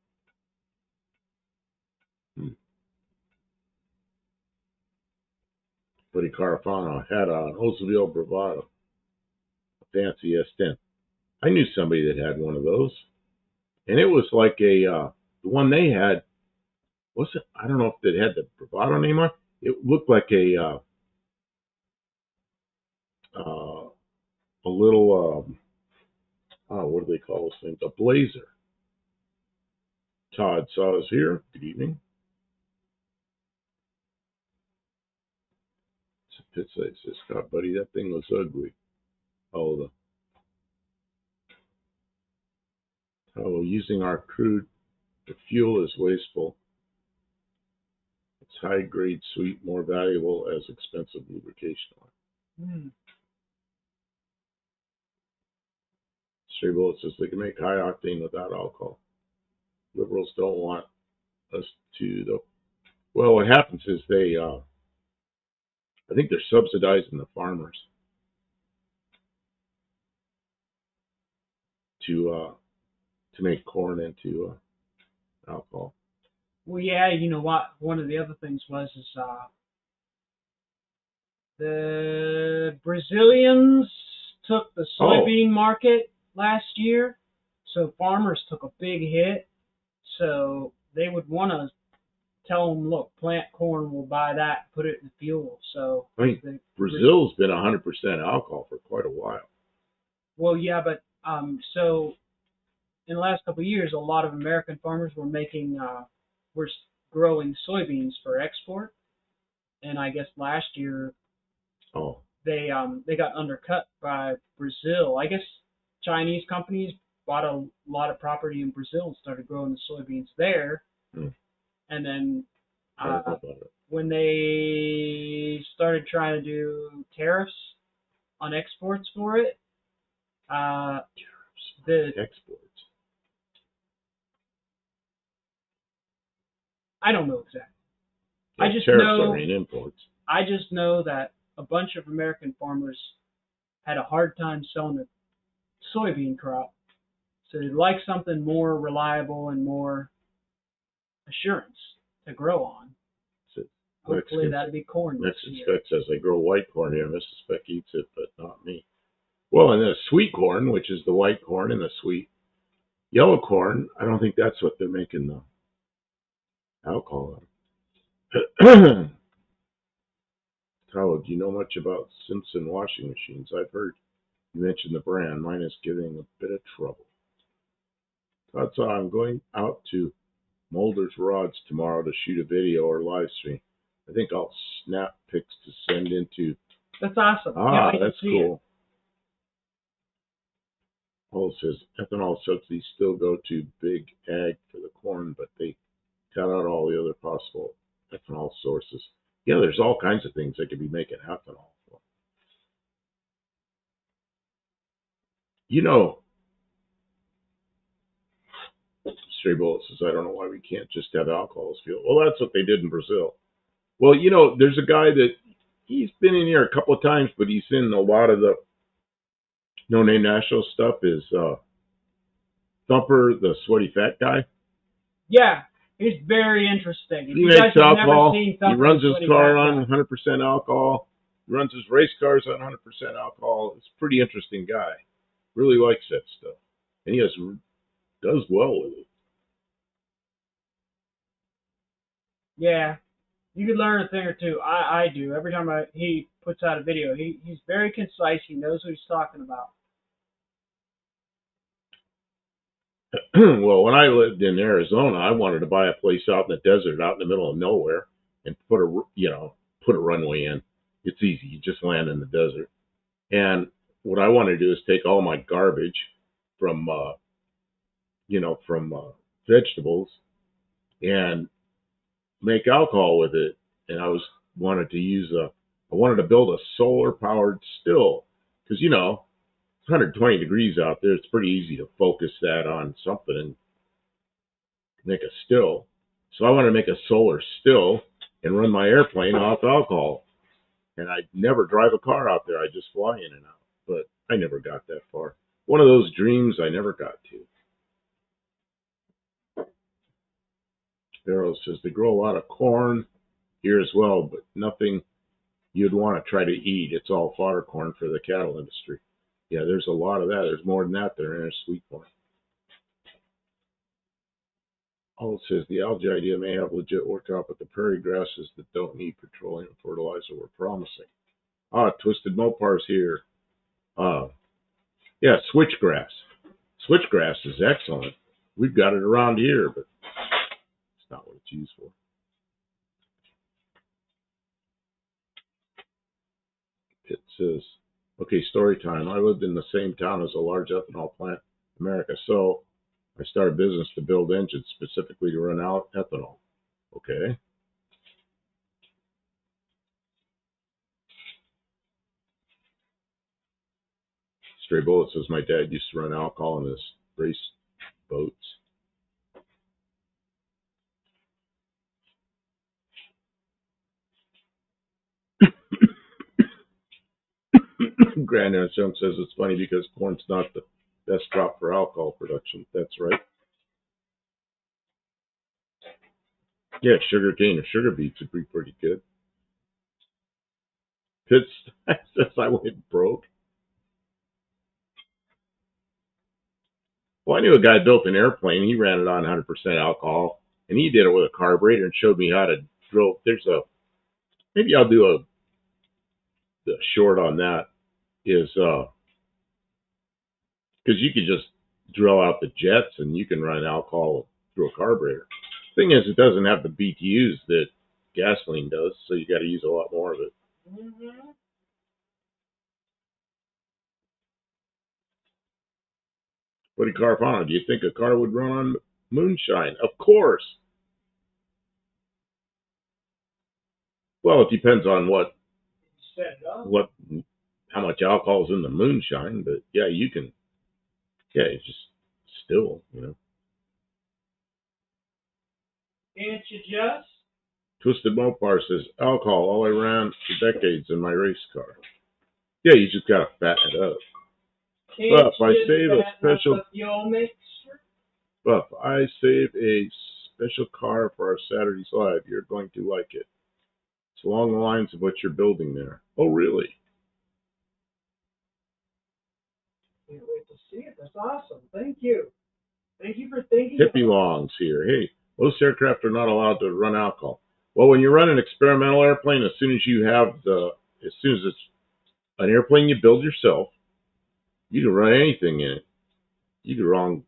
Buddy Carafano had an Oldsmobile Bravado, a fancy S10. I knew somebody that had one of those, and it was like the one they had. Was it? I don't know if it had the Bravado name on. It looked like a little what do they call those things? A Blazer. Todd saw us here. Good evening. It says, Scott, buddy, that thing was ugly. Oh, using our crude for fuel is wasteful. It's high grade sweet, more valuable as expensive lubrication oil. Stray Bullet says they can make high octane without alcohol. Liberals don't want us to, though. Well, what happens is they, I think they're subsidizing the farmers to make corn into alcohol. Well, yeah, you know what? One of the other things was the Brazilians took the soybean market last year, so farmers took a big hit. So they would want to tell them, look, plant corn, we'll buy that, put it in fuel. So I mean, Brazil's been 100% alcohol for quite a while. Well, yeah, but so in the last couple of years, a lot of American farmers were were growing soybeans for export, and I guess last year, they got undercut by Brazil. I guess Chinese companies bought a lot of property in Brazil and started growing the soybeans there. And then when they started trying to do tariffs on exports for it, the exports. I don't know exactly. Yeah, imports. I just know that a bunch of American farmers had a hard time selling the soybean crop, so they'd like something more reliable and more assurance to grow on. So hopefully that'd be corn. Mexican Spec says they grow white corn here. Mrs. Spec eats it, but not me. Well, and the sweet corn, which is the white corn, and the sweet yellow corn, I don't think that's what they're making the alcohol on. Tyler, do you know much about Simpson washing machines? I've heard you mention the brand. Mine is giving a bit of trouble. Todd saw I'm going out to Mulder's Rods tomorrow to shoot a video or live stream. I think I'll snap pics to send into. That's awesome. That's cool. Paul says ethanol subsidies still go to big ag for the corn, but they cut out all the other possible ethanol sources. Yeah, there's all kinds of things they could be making ethanol for. You know, Stray Bullet says, I don't know why we can't just have alcohol as fuel. Well, that's what they did in Brazil. Well, you know, there's a guy that he's been in here a couple of times, but he's in a lot of the No Name National stuff. Is Thumper, the sweaty fat guy? Yeah, he's very interesting. He makes alcohol. He runs his car on 100% alcohol. He runs his race cars on 100% alcohol. He's a pretty interesting guy. Really likes that stuff, and he does well with it. Yeah, you could learn a thing or two. I do. Every time he puts out a video, he's very concise. He knows what he's talking about. Well, when I lived in Arizona, I wanted to buy a place out in the desert, out in the middle of nowhere, and put a runway in. It's easy. You just land in the desert. And what I want to do is take all my garbage from vegetables and make alcohol with it. And I wanted to build a solar powered still, because it's 120 degrees out there. It's pretty easy to focus that on something and make a still. So I want to make a solar still and run my airplane off alcohol. And I never drive a car out there. I just fly in and out. But I never got that far. One of those dreams I never got to. Darryl says they grow a lot of corn here as well, but nothing you'd want to try to eat. It's all fodder corn for the cattle industry. Yeah, there's a lot of that. There's more than that there in sweet corn. All says the algae idea may have legit worked out, but the prairie grasses that don't need petroleum fertilizer were promising. Twisted Mopar's here. Yeah, switchgrass. Switchgrass is excellent. We've got it around here, but it's not what it's used for. It says, okay, story time. I lived in the same town as a large ethanol plant in America, so I started a business to build engines specifically to run out ethanol. Okay. Stray Bullet says my dad used to run alcohol in his race boats. Grandad Junk says it's funny because corn's not the best crop for alcohol production. That's right. Yeah, sugar cane or sugar beets would be pretty good. Pitts says I went broke. Well, I knew a guy built an airplane. He ran it on 100% alcohol, and he did it with a carburetor and showed me how to drill. Maybe I'll do a short on that. Is because you could just drill out the jets and you can run alcohol through a carburetor. Thing is, it doesn't have the BTUs that gasoline does, so you got to use a lot more of it. Mm-hmm. Buddy Carfano, do you think a car would run on moonshine? Of course. Well, it depends on how much alcohol is in the moonshine, but yeah, you can. Yeah, it's just still. Can't you just? Twisted Mopar says alcohol all I ran for decades in my race car. Yeah, you just gotta fatten it up. But if I save a special car for our Saturday's Live, you're going to like it. It's along the lines of what you're building there. Oh, really? Can't wait to see it. That's awesome. Thank you. Thank you for thinking. Hippie Long's here. Hey, most aircraft are not allowed to run alcohol. Well, when you run an experimental airplane, as soon as it's an airplane you build yourself, you can run anything in it. You can run.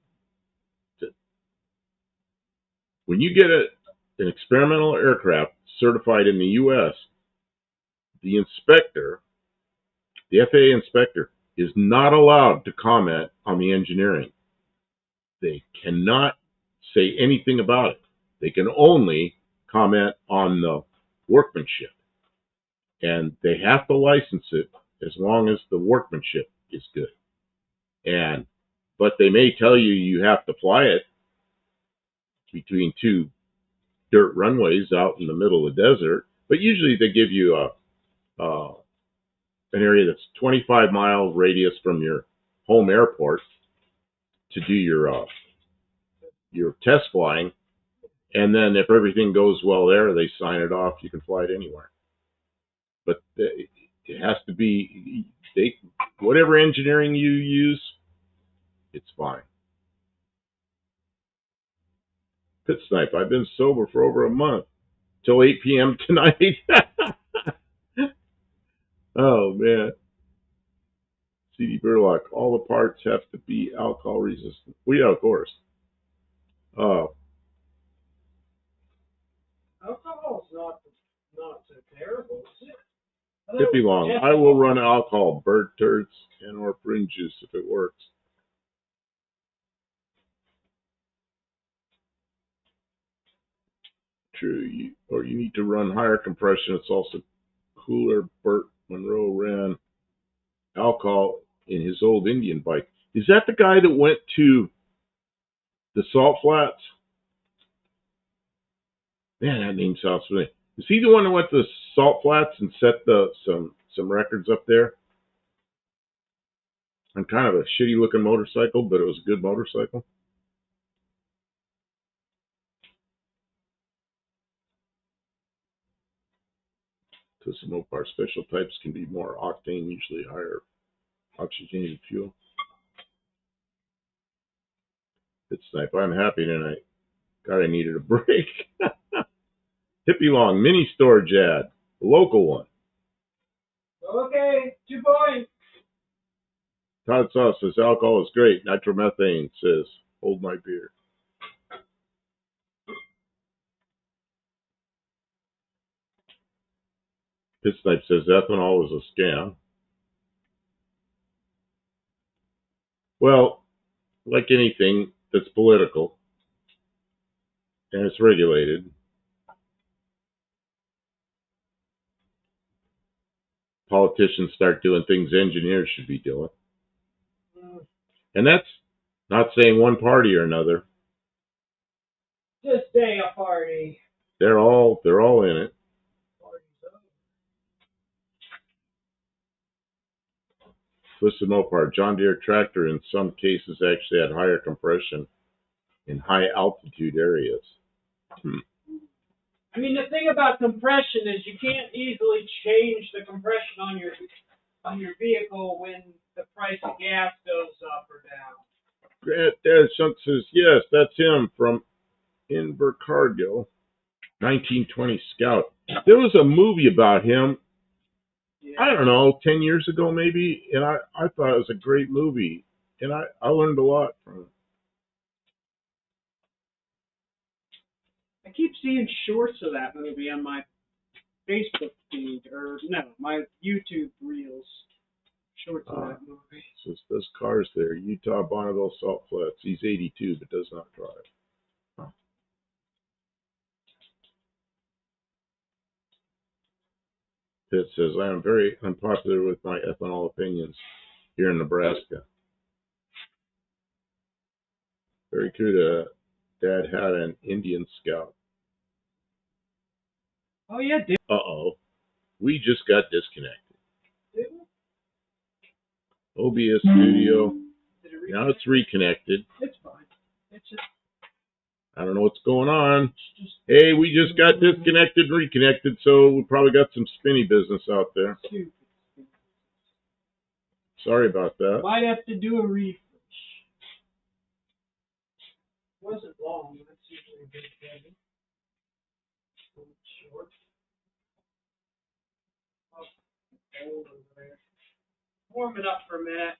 When you get an experimental aircraft certified in the U.S., the FAA inspector, is not allowed to comment on the engineering. They cannot say anything about it. They can only comment on the workmanship. And they have to license it as long as the workmanship is good. But they may tell you have to fly it between two dirt runways out in the middle of the desert. But usually they give you an area that's 25-mile radius from your home airport to do your test flying. And then if everything goes well there, they sign it off. You can fly it anywhere. But It has to be, whatever engineering you use, it's fine. Pit Snipe, I've been sober for over a month. Till 8 p.m. tonight. Oh, man. CD Burlock, all the parts have to be alcohol resistant. Well, yeah, of course. Alcohol's not so terrible, is it? Hippie Long, I will run alcohol, bird turds, and or prune juice if it works. True, you need to run higher compression. It's also cooler. Burt Monroe ran alcohol in his old Indian bike. Is that the guy that went to the Salt Flats? Man, that name sounds familiar. Is he the one that went to the Salt Flats and set some records up there? On kind of a shitty looking motorcycle, but it was a good motorcycle. Some Mopar special types can be more octane, usually higher oxygenated fuel. Pit Snipe, I'm happy tonight. God, I needed a break. Hippie Long, mini storage ad, the local one. Okay, 2 points. Todd Sauce says alcohol is great. Nitromethane says, hold my beer. Pit Snipe says ethanol is a scam. Well, like anything that's political and it's regulated, politicians start doing things engineers should be doing. And that's not saying one party or another. Just stay a party. They're all in it. Twisted Mopar, John Deere tractor in some cases actually had higher compression in high altitude areas. I mean, the thing about compression is you can't easily change the compression on your vehicle when the price of gas goes up or down. Grant Dad says, yes, that's him from Invercargill, 1920 Scout. There was a movie about him, I don't know, 10 years ago maybe, and I thought it was a great movie, and I learned a lot from it. I keep seeing shorts of that movie on my Facebook feed, or no, my YouTube reels. Shorts of that movie. So those cars there, Utah Bonneville Salt Flats. He's 82 but does not drive. Pitt says, I am very unpopular with my ethanol opinions here in Nebraska. Very good. Dad had an Indian Scout. Oh, yeah, did. Uh-oh. We just got disconnected. Did OBS Studio. Now it's reconnected. It's fine. It's just... I don't know what's going on. Hey, we just got disconnected and reconnected, so we probably got some spinny business out there. Sorry about that. Might have to do a refresh. Wasn't long. That's usually a big heavy. Short. Oh, old over there. Warm it up for a minute.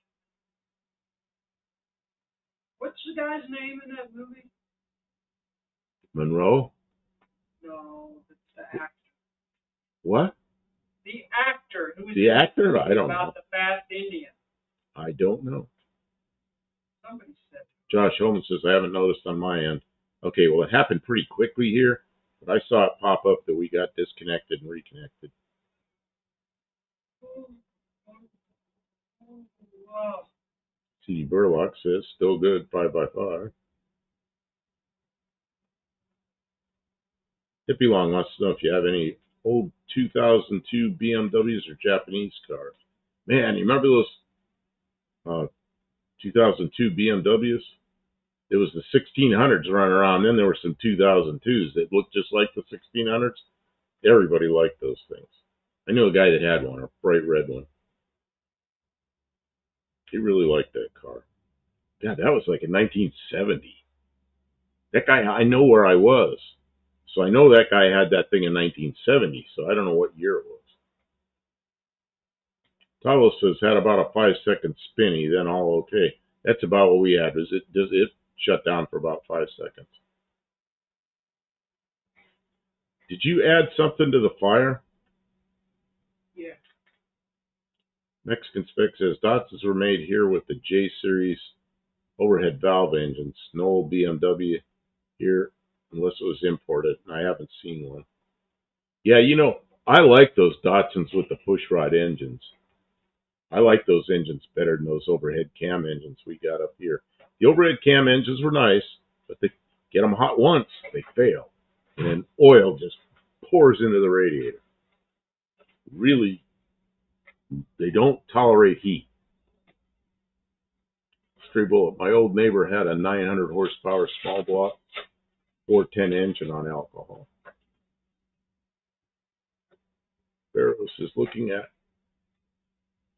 What's the guy's name in that movie? Monroe? No, it's the actor. What? The actor. Who is the actor? I don't know. About the fast Indian. I don't know. Somebody said. Josh Holman says, I haven't noticed on my end. Okay, well, it happened pretty quickly here, but I saw it pop up that we got disconnected and reconnected. Wow. C.D. Burlock says, still good, 5x5. Hippie Long wants to know if you have any old 2002 BMWs or Japanese cars. Man, you remember those 2002 BMWs? It was the 1600s running around. Then there were some 2002s that looked just like the 1600s. Everybody liked those things. I knew a guy that had one, a bright red one. He really liked that car. Yeah, that was like in 1970. That guy, I know where I was. So I know that guy had that thing in 1970, so I don't know what year it was. Tavo says, had about a 5-second spinny, then all okay. That's about what we had. Does it shut down for about 5 seconds? Did you add something to the fire? Yeah. Mexican Spec says, Datsuns were made here with the J Series overhead valve engines. No BMW here, unless it was imported. I haven't seen one. Yeah, I like those Datsuns with the pushrod engines. I like those engines better than those overhead cam engines we got up here. The overhead cam engines were nice, but they get them hot once, they fail. And then oil just pours into the radiator. Really, they don't tolerate heat. Stray bullet. My old neighbor had a 900 horsepower small block 410 engine on alcohol. Barrows is looking at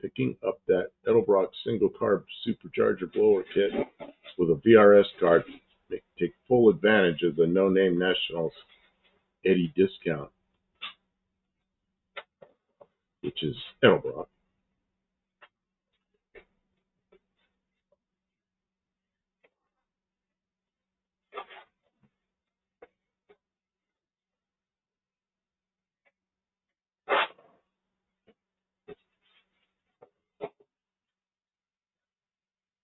picking up that Edelbrock single carb supercharger blower kit with a VRS card. Take full advantage of the No Name Nationals Eddie discount, which is Edelbrock.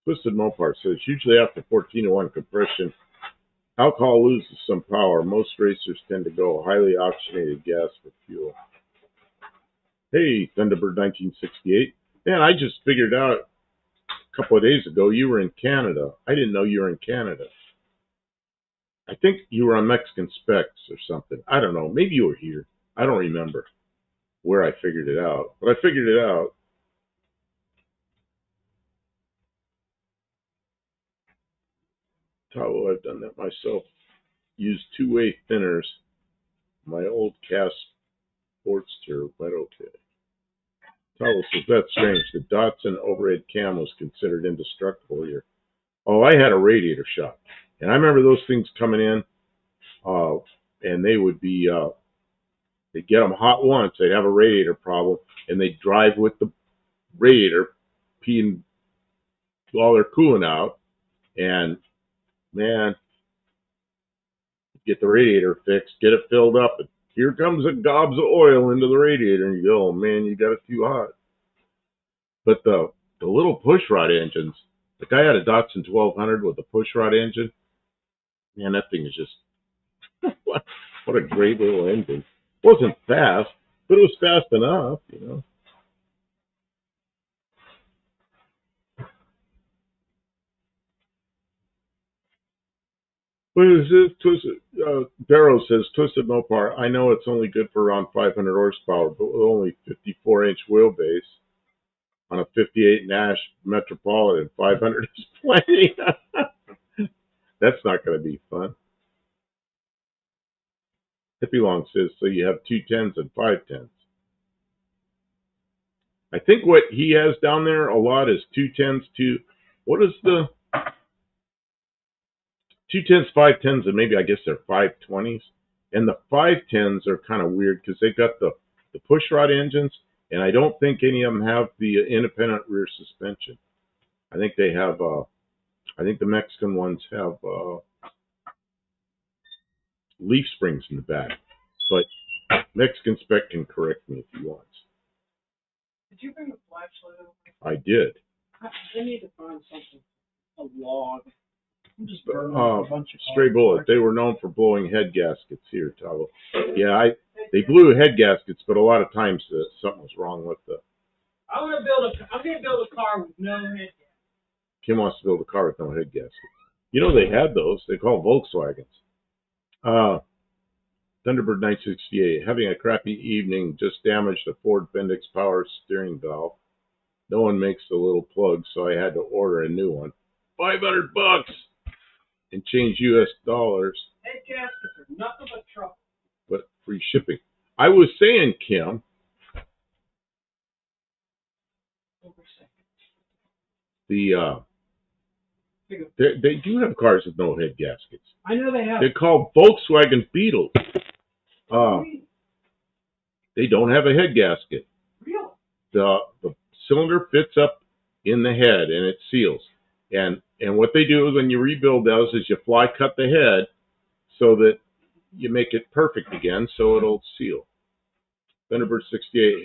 Twisted Mopar says usually after 14:1 compression, alcohol loses some power. Most racers tend to go highly oxygenated gas for fuel. Hey, Thunderbird 1968. Man, I just figured out a couple of days ago you were in Canada. I didn't know you were in Canada. I think you were on Mexican Specs or something. I don't know. Maybe you were here. I don't remember where I figured it out, but I figured it out. Towel, I've done that myself. Used two-way thinners. My old cast Sportster went okay. Towel says, that's strange. The Datsun overhead cam was considered indestructible here. Oh, I had a radiator shop. And I remember those things coming in, and they would be, they'd get them hot once, they'd have a radiator problem, and they'd drive with the radiator, peeing while they're cooling out, and man, get the radiator fixed, get it filled up, and here comes a gobs of oil into the radiator, and you go, oh man, you got it too hot. But the little pushrod engines, like I had a Datsun 1200 with a pushrod engine, man, that thing is just, what a great little engine. It wasn't fast, but it was fast enough. What is this? Twisted, Darrow says, Twisted Mopar, I know it's only good for around 500 horsepower, but with only 54-inch wheelbase on a 58 Nash Metropolitan, 500 is plenty. That's not going to be fun. Hippie Long says, so you have 210s and 510s. I think what he has down there a lot is 210s, what is the 210s, 510s, and maybe I guess they're 520s. And the 510s are kind of weird because they got the pushrod engines, and I don't think any of them have the independent rear suspension. I think they have, I think the Mexican ones have leaf springs in the back. But Mexican Spec can correct me if he wants. Did you bring a flashlight over? I did. I need to find something, a log. I'm just burning a bunch of Stray bullet. They were known for blowing head gaskets here, Tavo. Yeah, they blew head gaskets, but a lot of times something was wrong with the. I'm gonna build a car with no head gasket. Kim wants to build a car with no head gasket. They had those. They call Volkswagens. Thunderbird 968. Having a crappy evening, just damaged a Ford Bendix power steering valve. No one makes the little plug, so I had to order a new one. $500 and change US dollars. Head gaskets are nothing but trouble. But free shipping. I was saying, Kim, The they do have cars with no head gaskets. I know they have. They're called Volkswagen Beetles. They don't have a head gasket. Really? The cylinder fits up in the head and it seals. And what they do is when you rebuild those is you fly cut the head so that you make it perfect again so it'll seal. Thunderbird 68.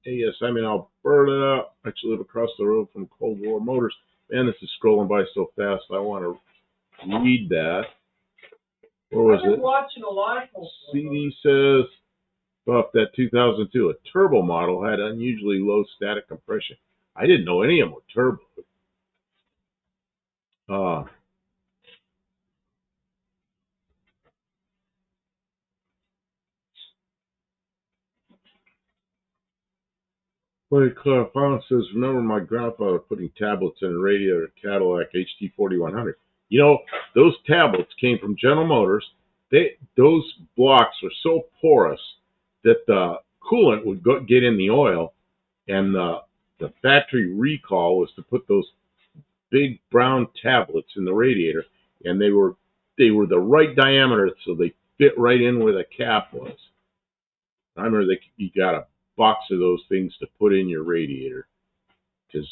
Hey, yes, I'm in Alberta. I actually live across the road from Cold War Motors. Man, this is scrolling by so fast. I want to read that. Where was it? Watching a lot of CD says, Buff, that 2002, a turbo model had unusually low static compression. I didn't know any of them were turbo. But Clarifon says, remember my grandfather putting tablets in a radiator Cadillac HT 4100. You know, those tablets came from General Motors. Those blocks were so porous that the coolant would get in the oil, and the factory recall was to put those big brown tablets in the radiator, and they were the right diameter, so they fit right in where the cap was. I remember you got a box of those things to put in your radiator because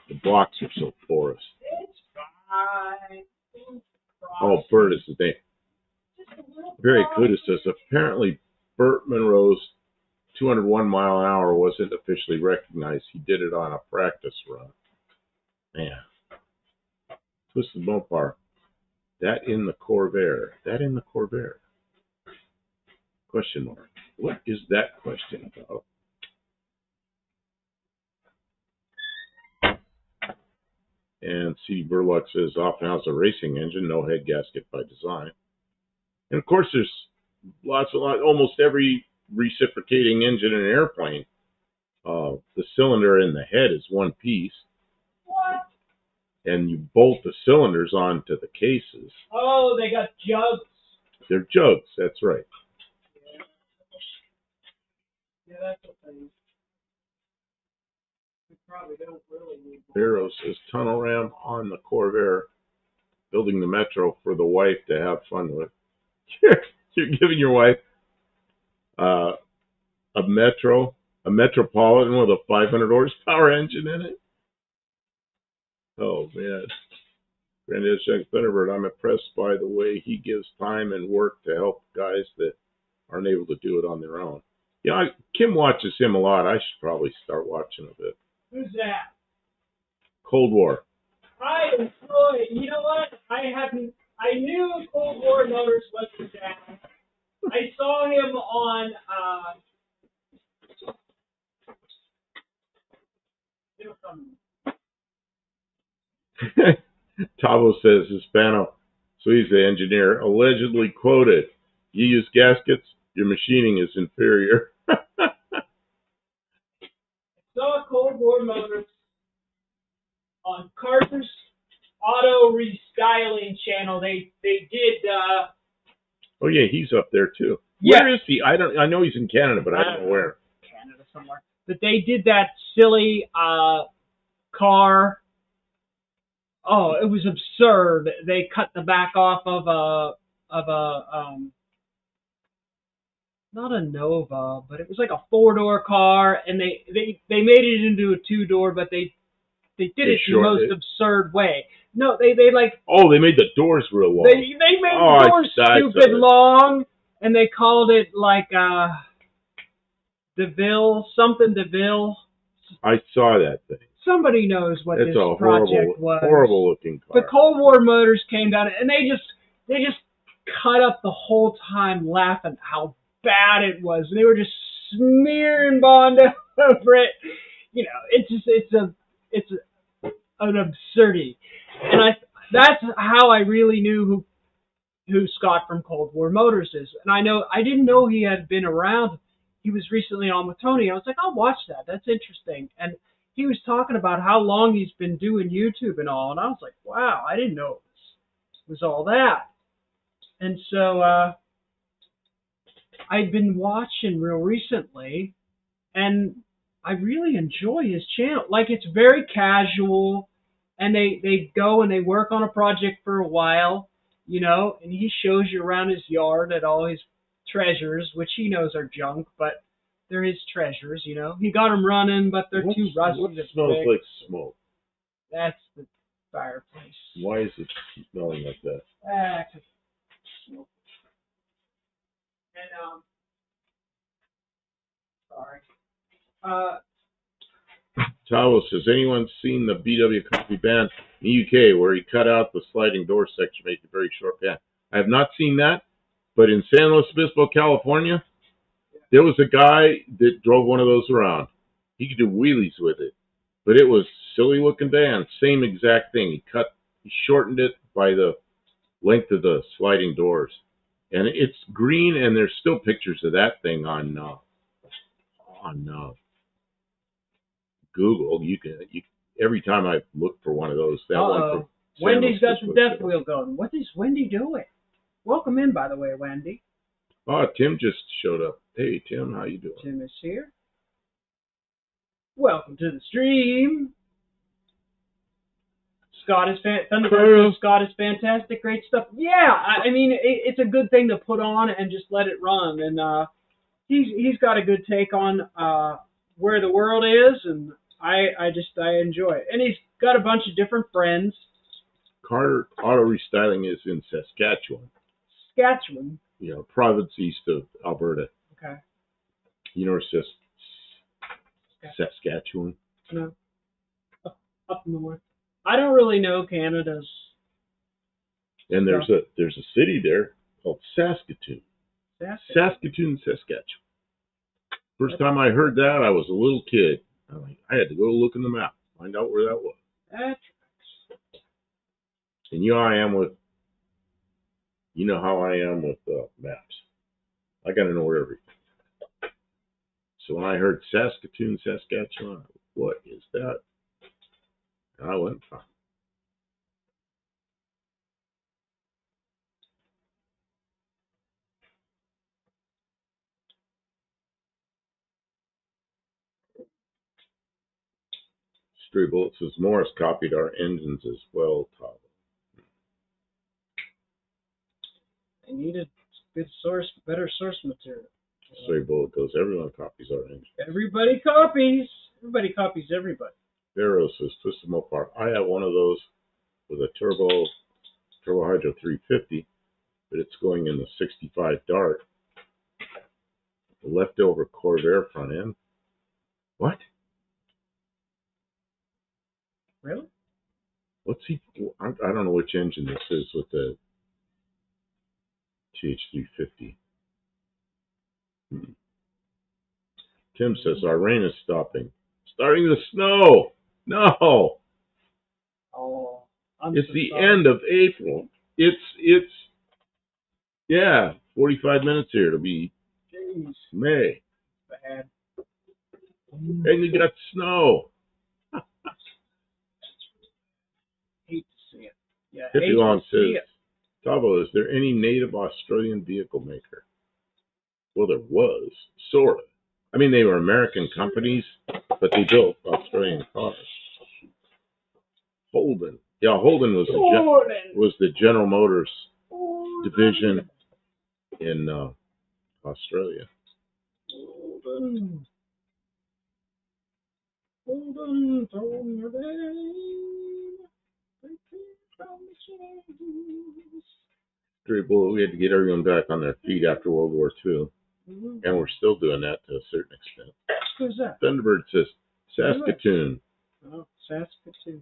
the blocks are so porous. It's fine. Oh, Bert is his name. Very Kuda says, apparently Bert Monroe's 201 mile an hour wasn't officially recognized. He did it on a practice run. Man. Twisted Mopar. That in the Corvair. That in the Corvair. Question mark. What is that question about? And C. Burlock says, often has a racing engine, no head gasket by design. And of course, there's almost every reciprocating engine in an airplane. The cylinder in the head is one piece. What? And you bolt the cylinders onto the cases. Oh, they got jugs. They're jugs, that's right. Yeah, that's the thing. We probably don't really need more. Barrow says, tunnel ram on the Corvair, building the Metro for the wife to have fun with. You're giving your wife a Metropolitan with a 500 horsepower engine in it? Oh, man. Granddad Shank Thunderbird, I'm impressed by the way he gives time and work to help guys that aren't able to do it on their own. Yeah, Kim watches him a lot. I should probably start watching a bit. Who's that? Cold War. I enjoy. You know what? I knew Cold War Motors was his dad. I saw him on. Tavo says Hispano, so he's the engineer, allegedly quoted, "You use gaskets, your machining is inferior." Saw Cold War Motors on Carter's Auto Restyling channel. They did. Oh yeah, he's up there too. Yeah. Where is he? I know he's in Canada, but I don't know where. Canada somewhere. But they did that silly car. Oh, it was absurd. They cut the back off of a not a Nova, but it was like a 4-door car, and they made it into a 2-door, but they did it in the most absurd way. No, they like. Oh, they made the doors real long. They made the doors stupid long, and they called it like DeVille. I saw that thing. Somebody knows what this project was. Horrible looking car. The Cold War Motors came down, and they just cut up the whole time laughing how bad it was. And they were just smearing Bond over it. You know, it's an absurdity. And that's how I really knew who Scott from Cold War Motors is. And I didn't know he had been around. He was recently on with Tony. I was like, I'll watch that. That's interesting. And he was talking about how long he's been doing YouTube and all. And I was like, wow, I didn't know it was all that. And so I'd been watching real recently, and I really enjoy his channel. Like it's very casual, and they go and they work on a project for a while, and he shows you around his yard at all his treasures, which he knows are junk, but they're his treasures. He got them running, but they're too rusty What to smells fix. like smoke? That's the fireplace. Why is it smelling like that? Ah, 'cause smoke. And sorry. Uh, Tavo says, anyone seen the BW Coffee band in the UK where he cut out the sliding door section, made a very short pan? I have not seen that, but in San Luis Obispo, California, there was a guy that drove one of those around. He could do wheelies with it, but it was silly looking band. Same exact thing. He shortened it by the length of the sliding doors, and it's green. And there's still pictures of that thing on Google. Every time I look for one of those, that one. uh-oh. Wendy's got the death wheel going. What is Wendy doing? Welcome in, by the way, Wendy. Oh, Tim just showed up. Hey, Tim, how you doing? Tim is here. Welcome to the stream. Scott is fantastic, great stuff. Yeah, I mean it's a good thing to put on and just let it run. And he's got a good take on where the world is, and I enjoy it. And he's got a bunch of different friends. Carter Auto Restyling is in Saskatchewan. Saskatchewan. Province east of Alberta. Okay. You know where Saskatchewan? No. Up north. I don't really know Canada's. And there's a city there called Saskatoon. Saskatoon, Saskatchewan. First time I heard that, I was a little kid. I had to go look in the map, find out where that was. That's And you know how I am with maps. I got to know everything. So when I heard Saskatoon, Saskatchewan, what is that? And I went and found it. Stray Bullet says Morris copied our engines as well, Todd. They needed better source material. Stray Bullet goes, everyone copies our engines. Everybody copies. Everybody copies everybody. Barrow says twist them apart. I have one of those with a Turbo Hydro 350, but it's going in the 65 Dart. The leftover Corvair front end. What? Really? What's he? I don't know which engine this is with the TH350. Tim says our rain is stopping. Starting to snow. No. Oh, It's the end of April. It's 45 minutes here. It'll be May. Bad. And you got snow. Hate to see it. Yeah. Hippie Long says, Tavo, is there any native Australian vehicle maker? Well, there was, sort of. I mean, they were American companies, but they built Australian cars. Holden. Yeah, Holden was the General Motors division in Australia. Holden told me Stray Bullet, we had to get everyone back on their feet after World War II. And we're still doing that to a certain extent. Who's that? Thunderbird says, Saskatoon. Oh, Saskatoon.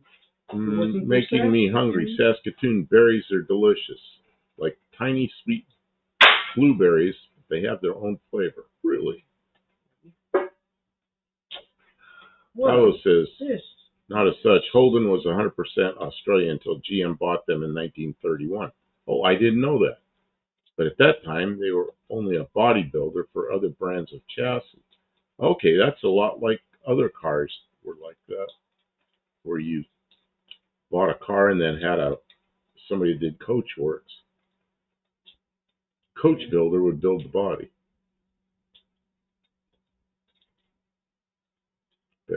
Making me hungry. Saskatoon berries are delicious. Like tiny sweet blueberries. They have their own flavor. Really? Paolo says, not as such. Holden was 100% Australian until GM bought them in 1931. Oh, I didn't know that. But at that time, they were only a bodybuilder for other brands of chassis. Okay, that's a lot like other cars were like that, where you bought a car and then had somebody that did coach works. Coach builder would build the body.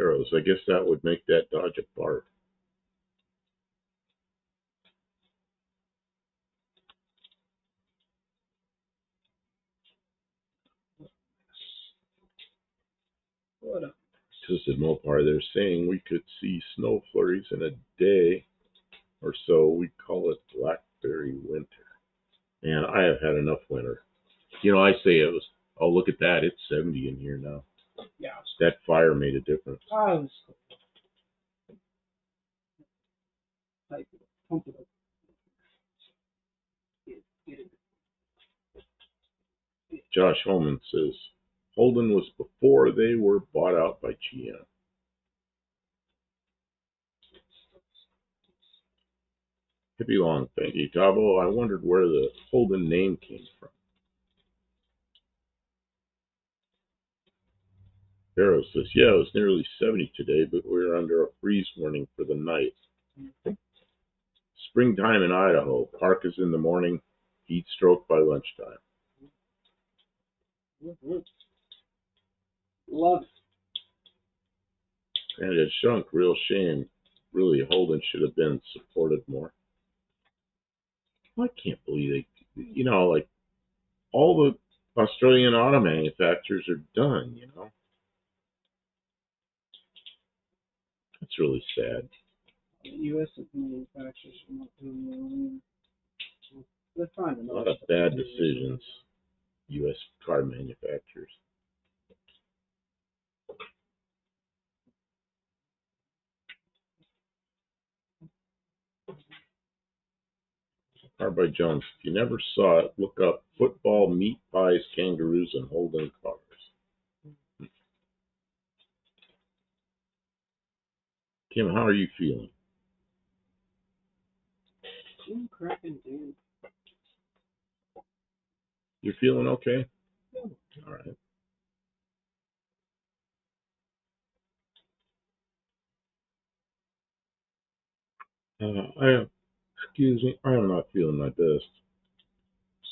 Barrows. I guess that would make that Dodge a Bart. What a Twisted Mopar, they're saying we could see snow flurries in a day or so. We call it Blackberry winter. And I have had enough winter. You know, I say it was, oh, look at that. It's 70 in here now. yeah. That fire made a difference. Oh, like pump it up. Get it. Josh Holman says, Holden was before they were bought out by GM. Hippie Long, thank you, Tabo. I wondered where the Holden name came from. Barrow says, yeah, it was nearly 70 today, but we're under a freeze warning for the night. Springtime in Idaho. Park is in the morning, heat stroke by lunchtime. Love it. And it shrunk, real shame. Really, Holden should have been supported more. I can't believe they, you know, like all the Australian auto manufacturers are done, you know. That's really sad. The U.S. manufacturers are not doing well. They're fine. A lot of bad decisions, U.S. car manufacturers. Car by Jones. If you never saw it, look up football, meat pies, kangaroos, and Holden cars. Kim, how are you feeling? I'm cracking, dude. You're feeling okay? Yeah. All right. Excuse me, I am not feeling my best.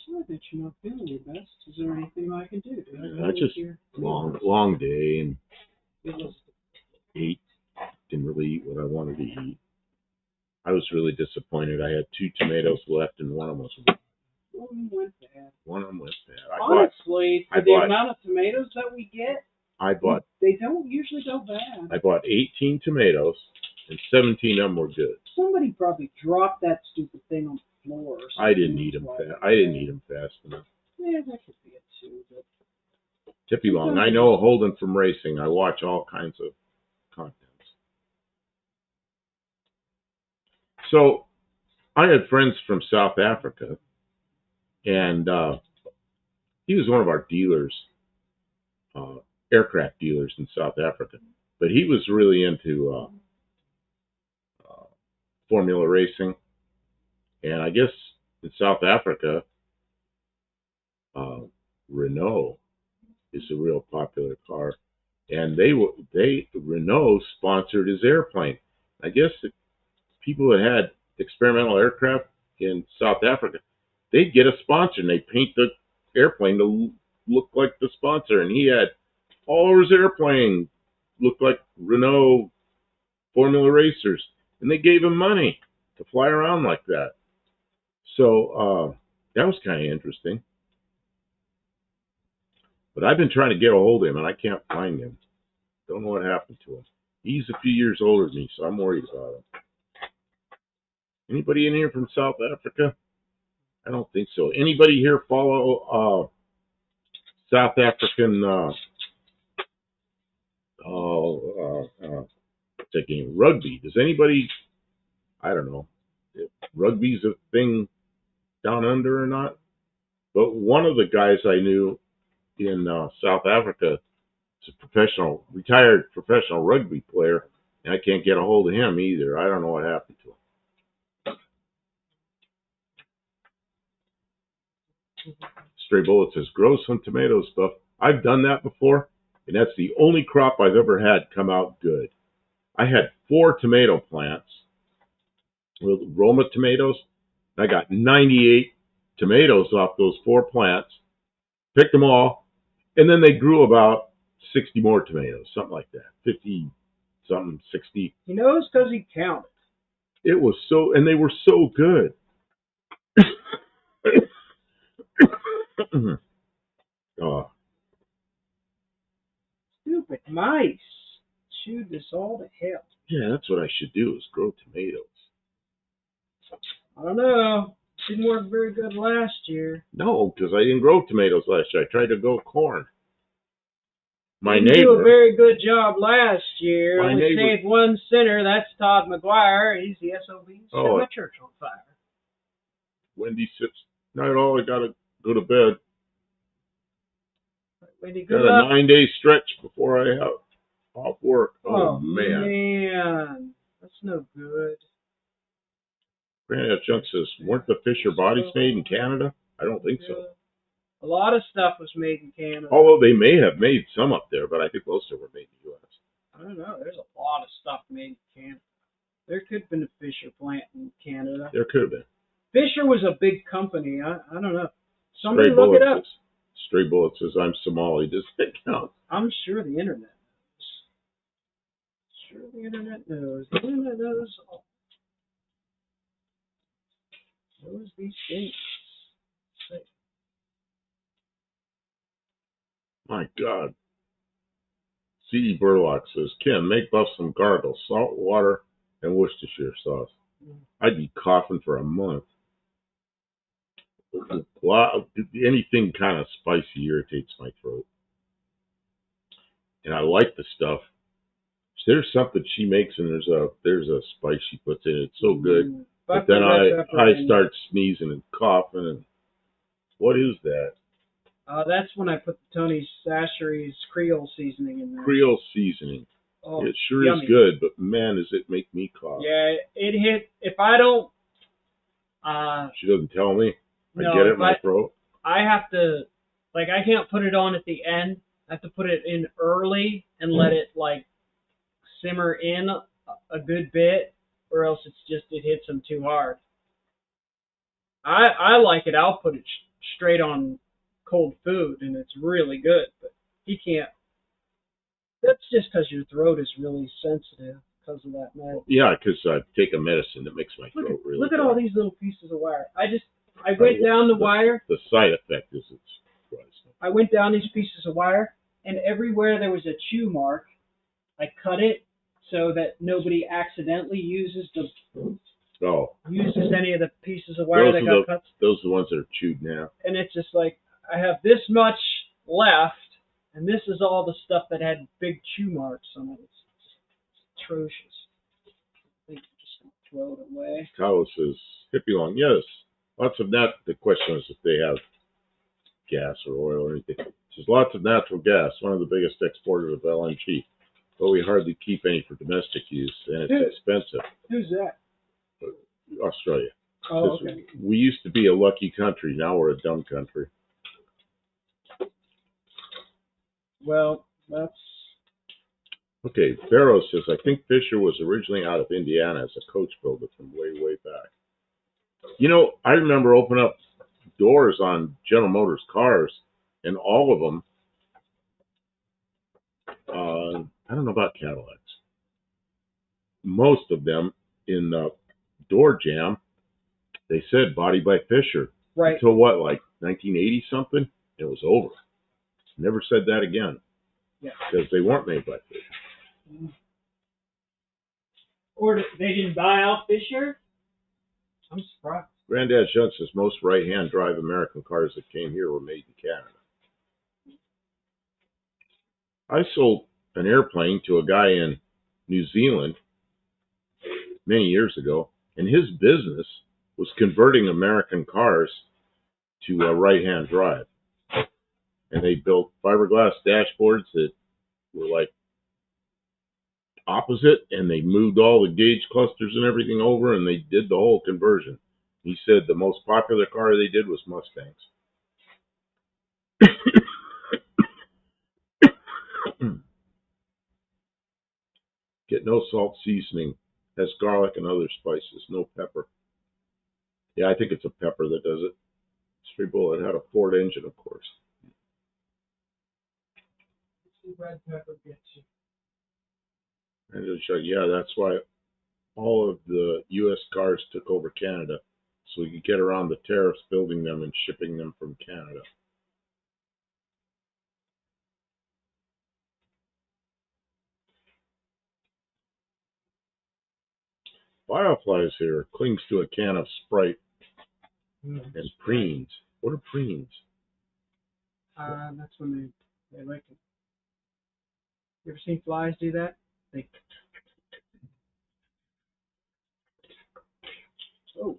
Sorry that you're not feeling your best. Is there anything I can do? I just long day and ate. Didn't really eat what I wanted to eat. I was really disappointed. I had 2 tomatoes left and one of them was bad. One of them went bad. Honestly, for the amount of tomatoes that we get, they don't usually go bad. I bought 18 tomatoes and 17 of them were good. Somebody probably dropped that stupid thing on the floor. Or something. I didn't eat them fast enough. Yeah, that could be it too. But Tippy Long. I know Holden from racing. I watch all kinds of contents. So I had friends from South Africa, and he was one of our dealers, aircraft dealers in South Africa. But he was really into formula racing, and I guess in South Africa, Renault is a real popular car, and Renault sponsored his airplane. I guess the people that had experimental aircraft in South Africa, they'd get a sponsor and they paint the airplane to look like the sponsor, and he had all of his airplane looked like Renault Formula Racers, and they gave him money to fly around like that. So that was kind of interesting. But I've been trying to get a hold of him, and I can't find him. Don't know what happened to him. He's a few years older than me, so I'm worried about him. Anybody in here from South Africa? I don't think so. Anybody here follow South African what's that game? Rugby. Does anybody, I don't know if rugby's a thing down under or not, but one of the guys I knew in South Africa is a retired professional rugby player, and I can't get a hold of him either. I don't know what happened to him. Stray Bullet says, grow some tomato stuff. I've done that before, and that's the only crop I've ever had come out good. I had 4 tomato plants, with Roma tomatoes. I got 98 tomatoes off those 4 plants, picked them all, and then they grew about 60 more tomatoes, something like that, 50, something, 60. He knows because he counted. It was so, and they were so good. Oh, Stupid mice. Chewed this all to hell. yeah, that's what I should do is grow tomatoes. I don't know. Didn't work very good last year. No, because I didn't grow tomatoes last year. I tried to grow corn. My Didn't do a neighbor, very good job last year. My Only neighbor- saved one sinner. That's Todd McGuire. He's the SOB. Set Oh. my church on fire. Wendy sits, not at all, I gotta go to bed. Wendy, good Got a luck. 9-day stretch before I have off work. Oh, man. man. That's no good. Granddad Junk says, weren't the Fisher bodies made in Canada? I don't think so. A lot of stuff was made in Canada. Although they may have made some up there, but I think most of them were made in the U.S. I don't know. There's a lot of stuff made in Canada. There could have been a Fisher plant in Canada. There could have been. Fisher was a big company. I don't know. Somebody look it up. Stray Bullet says, I'm Somali. Does that count? I'm sure the internet knows. Sure the internet knows. The internet knows all. Knows these things. My God. C.E. Burlock says, Kim, make Buff some gargles, salt water, and Worcestershire sauce. I'd be coughing for a month. Anything kind of spicy irritates my throat. And I like the stuff. There's something she makes, and there's a spice she puts in it. It's so good. But then I start sneezing and coughing. And what is that? That's when I put Tony Sachery's Creole seasoning in there. Creole seasoning. Oh, it sure yummy. is good, but man, does it make me cough. Yeah, it hit. If I don't... she doesn't tell me. I no, get it in my throat. I have to... Like, I can't put it on at the end. I have to put it in early and let it, like, simmer in a good bit, or else it hits them too hard. I like it. I'll put it straight on cold food, and it's really good, but he can't. That's just because your throat is really sensitive because of that medicine. Yeah, because I take a medicine that makes my throat really Look at dry. all these little pieces of wire. I went down the wire. The side effect is it's dry. I went down these pieces of wire, and everywhere there was a chew mark, I cut it so that nobody accidentally uses any of the pieces of wire that got cut. Those are the ones that are chewed now. And it's just like, I have this much left, and this is all the stuff that had big chew marks on it. It's atrocious. I think I'm just going to throw it away. Kyle says, hippie long, yes. Lots of that. The question is if they have gas or oil or anything. There's lots of natural gas, one of the biggest exporters of LNG. But we hardly keep any for domestic use, and it's expensive. Who's that? Australia. Oh, okay. We used to be a lucky country. Now we're a dumb country. Well, that's... Okay, Pharaoh says, I think Fisher was originally out of Indiana as a coach builder from way, way back. You know, I remember opening up doors on General Motors cars, and all of them, I don't know about Cadillacs. Most of them in the door jamb, they said body by Fisher. Right. Until what, like 1980 something? It was over. Never said that again. Yeah. Because they weren't made by Fisher. Or they didn't buy out Fisher? I'm surprised. Granddad Shunt says most right-hand drive American cars that came here were made in Canada. I sold an airplane to a guy in New Zealand many years ago, and his business was converting American cars to a right-hand drive. And they built fiberglass dashboards that were like opposite, and they moved all the gauge clusters and everything over, and they did the whole conversion. He said the most popular car they did was Mustangs. Get no salt seasoning. Has garlic and other spices. No pepper. Yeah, I think it's a pepper that does it. Street Bullet had a Ford engine, of course. Red pepper gets you. And it'll show, yeah, that's why all of the U.S. cars took over Canada, so we could get around the tariffs, building them and shipping them from Canada. Fireflies here clings to a can of Sprite and preens. What are preens? That's when they like it. You ever seen flies do that? They. Oh,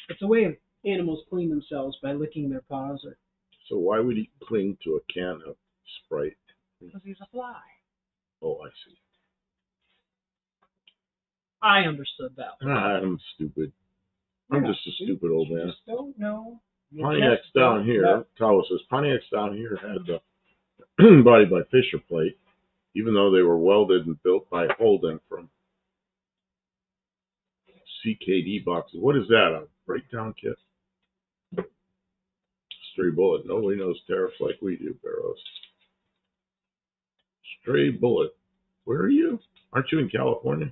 it's a way of animals clean themselves by licking their paws. Or So why would he cling to a can of Sprite? because he's a fly. Oh, I see. I understood that one. I'm stupid. I'm just a stupid old man. You just don't know. You Pontiac's just down don't here. know. Tawa says Pontiac's down here had the body by Fisher plate, even though they were welded and built by Holden from CKD boxes. What is that? A breakdown kit? Stray bullet. Nobody knows tariffs like we do, Barrows. Stray bullet. Where are you? Aren't you in California?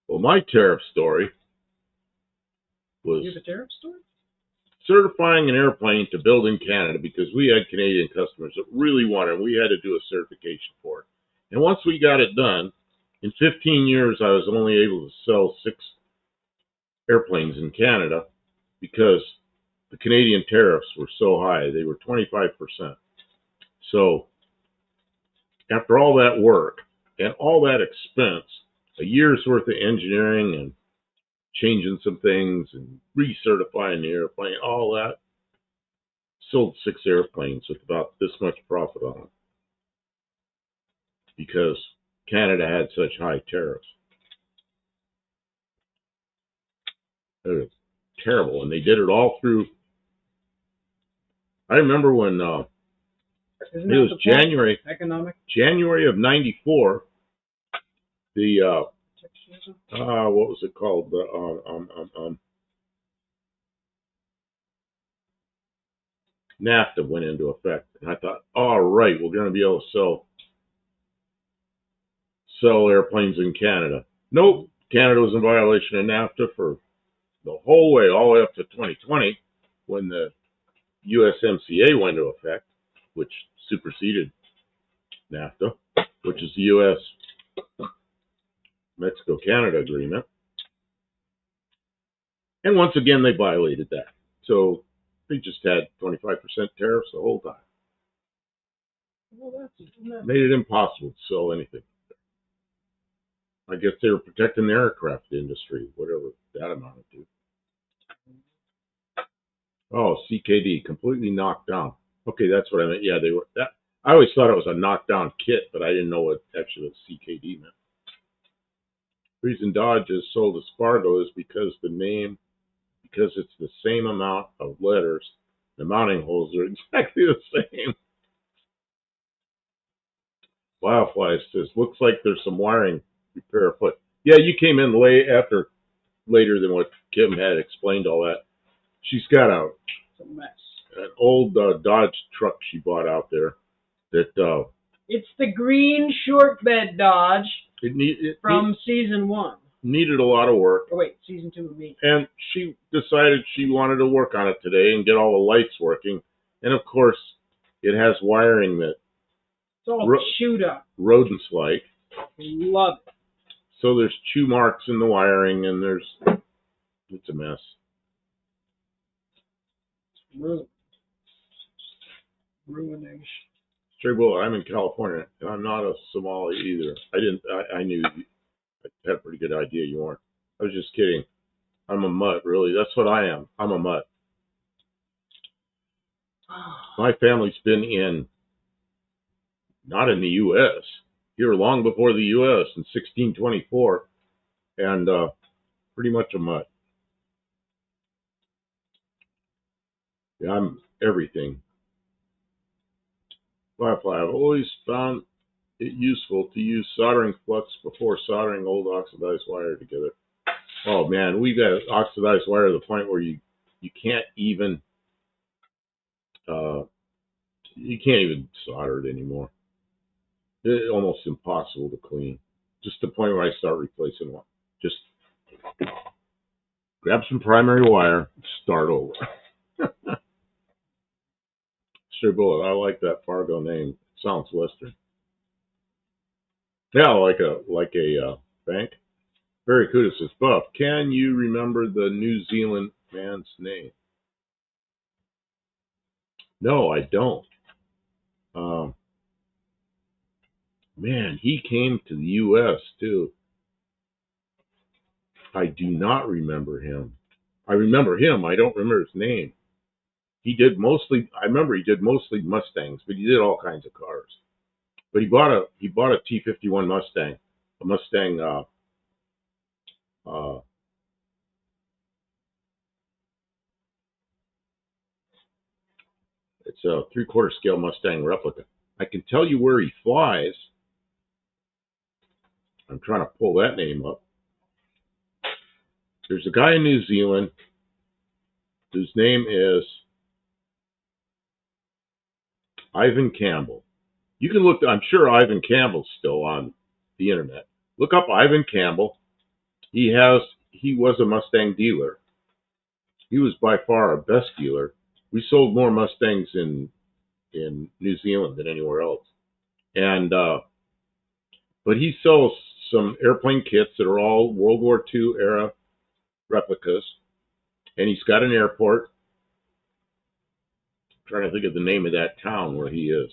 Well, my tariff story was You have a tariff story? certifying an airplane to build in Canada because we had Canadian customers that really wanted it. We had to do a certification for it. And once we got it done, in 15 years, I was only able to sell 6 airplanes in Canada because the Canadian tariffs were so high. They were 25%. So after all that work and all that expense, a year's worth of engineering and changing some things and recertifying the airplane, all that, sold 6 airplanes with about this much profit on them because Canada had such high tariffs. It was terrible, and they did it all through. I remember when Isn't it was January of '94. The what was it called? The NAFTA went into effect, and I thought, all right, we're going to be able to sell airplanes in Canada. Nope, Canada was in violation of NAFTA for the whole way, all the way up to 2020, when the USMCA went into effect, which superseded NAFTA, which is the U.S. Mexico-Canada agreement. And once again, they violated that. So they just had 25% tariffs the whole time. Well, Made it impossible to sell anything. I guess they were protecting the aircraft industry, whatever that amounted to. Oh, CKD, completely knocked down. Okay, that's what I meant. Yeah, they were. That I always thought it was a knockdown kit, but I didn't know what actually CKD meant. The reason Dodge has sold a Spargo is because it's the same amount of letters. The mounting holes are exactly the same. Wildfly says, looks like there's some wiring repair afoot. Yeah, you came in later than what Kim had explained all that. She's got an old Dodge truck she bought out there that it's the green short bed Dodge from season 1. Needed a lot of work. Oh wait, season 2 of me. And she decided she wanted to work on it today and get all the lights working. And of course, it has wiring that it's all chewed up. Rodents like. Love it. So there's chew marks in the wiring, and it's a mess. Ruination. Stray bullet, I'm in California, and I'm not a Somali either. I knew you had a pretty good idea you weren't. I was just kidding. I'm a mutt, really. That's what I am. I'm a mutt. My family's been not in the U.S., here long before the U.S. in 1624, and pretty much a mutt. Yeah, I'm everything. Firefly, I've always found it useful to use soldering flux before soldering old oxidized wire together. Oh man, we've got oxidized wire to the point where you can't even solder it anymore. It's almost impossible to clean. Just to the point where I start replacing one. Just grab some primary wire, start over. Sure, bullet. I like that Fargo name. It sounds Western. Yeah, like a bank. Barracuda says, Buff, can you remember the New Zealand man's name? No, I don't. Man, he came to the U.S. too. I do not remember him. I remember him. I don't remember his name. He did mostly. I remember he did mostly Mustangs, but he did all kinds of cars. But he bought a T-51 Mustang, a Mustang. Uh, it's a 3/4 scale Mustang replica. I can tell you where he flies. I'm trying to pull that name up. There's a guy in New Zealand whose name is Ivan Campbell. You can look. I'm sure Ivan Campbell's still on the internet. Look up Ivan Campbell. He was a Mustang dealer. He was by far our best dealer. We sold more Mustangs in New Zealand than anywhere else. And but he sells some airplane kits that are all World War II era replicas. And he's got an airport. I'm trying to think of the name of that town where he is.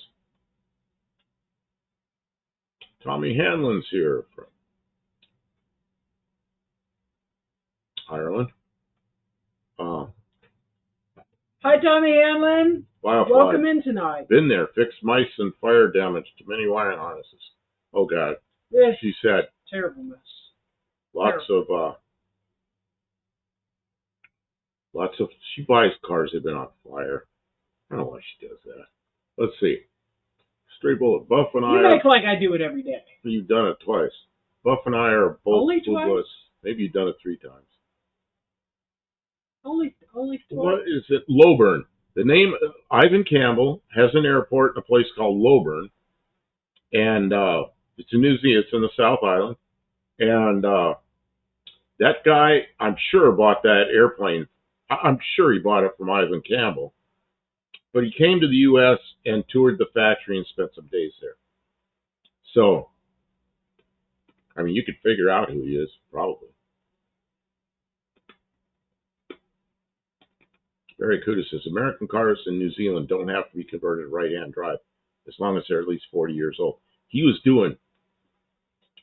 Tommy Hanlon's here from Ireland. Hi, Tommy Hanlon. Welcome in tonight. Been there, fixed mice and fire damage to many wire harnesses. Oh God, she said. Terrible mess. Lots of. She buys cars that have been on fire. I don't know why she does that. Let's see. Stray bullet. Buff and I. You make like I do it every day. You've done it twice. Buff and I are both. Only twice? Maybe you've done it 3 times. Only twice. What is it? Loburn. The name Ivan Campbell has an airport in a place called Loburn, and it's in New Zealand. It's in the South Island, and that guy, I'm sure, bought that airplane. I'm sure he bought it from Ivan Campbell, but he came to the U.S. and toured the factory and spent some days there. So, I mean, you could figure out who he is, probably. Barracuda says, American cars in New Zealand don't have to be converted to right-hand drive as long as they're at least 40 years old. He was doing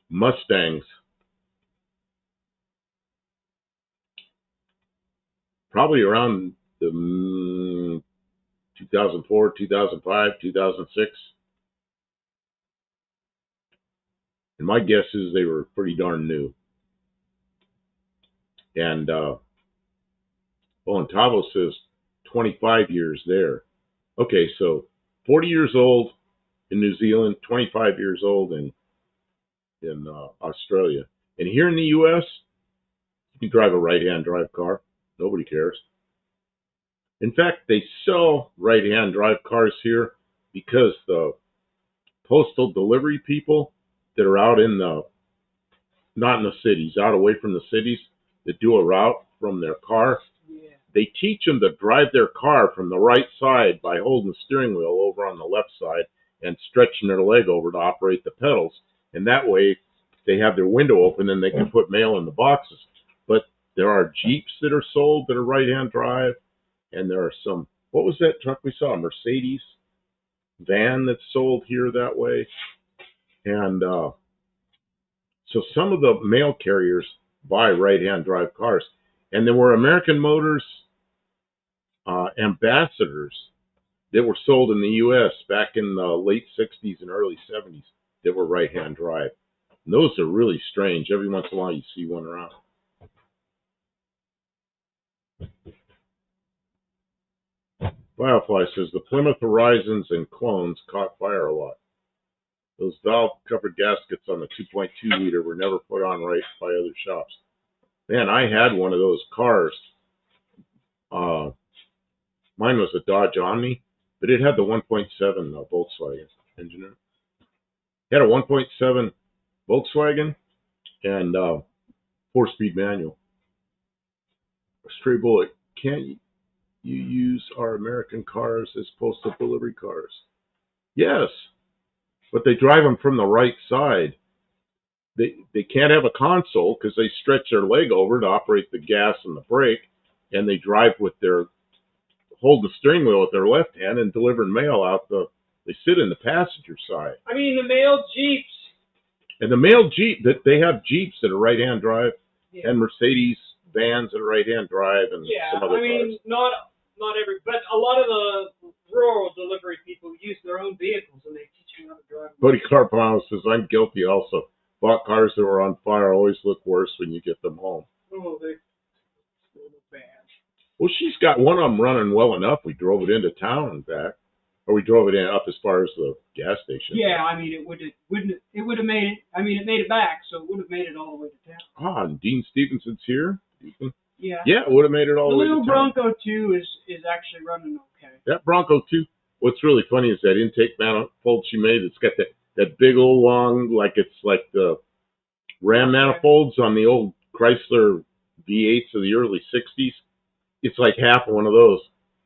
Mustangs probably around the 2004, 2005, 2006. And my guess is they were pretty darn new. And and Tavo says 25 years there. Okay, so 40 years old in New Zealand, 25 years old in Australia. And here in the U.S., you can drive a right-hand drive car. Nobody cares. In fact, they sell right-hand drive cars here because the postal delivery people that are out in not in the cities, out away from the cities, that do a route from their car, they teach them to drive their car from the right side by holding the steering wheel over on the left side and stretching their leg over to operate the pedals. And that way, they have their window open and they can put mail in the boxes. But there are Jeeps that are sold that are right-hand drive. And there are some, what was that truck we saw? A Mercedes van that's sold here that way. And so some of the mail carriers buy right-hand drive cars. And there were American Motors ambassadors that were sold in the U.S. back in the late 60s and early 70s that were right-hand drive. And those are really strange. Every once in a while you see one around. Firefly says, the Plymouth Horizons and clones caught fire a lot. Those valve-covered gaskets on the 2.2 liter were never put on right by other shops. Man, I had one of those cars. Mine was a Dodge Omni, but it had the 1.7 Volkswagen engine in it. Had a 1.7 Volkswagen and 4-speed manual. Stray bullet. Can't you use our American cars as postal delivery cars? Yes, but they drive them from the right side. They can't have a console because they stretch their leg over to operate the gas and the brake, and they drive with their hold the steering wheel with their left hand and deliver mail out the. They sit in the passenger side. I mean, the male Jeeps. And the male Jeep, that they have Jeeps that are right-hand drive, Yeah. and Mercedes vans that are right-hand drive, and some other I mean, cars. not every, but a lot of the rural delivery people use their own vehicles, and they teach you how to drive. Buddy Carpano says, I'm guilty also. Bought cars that were on fire always look worse when you get them home. Oh, they look bad. Well, she's got one of them running well enough. We drove it into town and back. Or we drove it in up as far as the gas station. Yeah, I mean, it would have made it. I mean, it made it back, so it would have made it all the way to town. Ah, and Dean Stevenson's here. Yeah. Yeah, it would have made it all the way to town. The little Bronco 2 is actually running okay. That Bronco 2, what's really funny is that intake manifold she made. It's got that big old long, like it's like the Ram manifolds on the old Chrysler V8s of the early 60s. It's like half of one of those.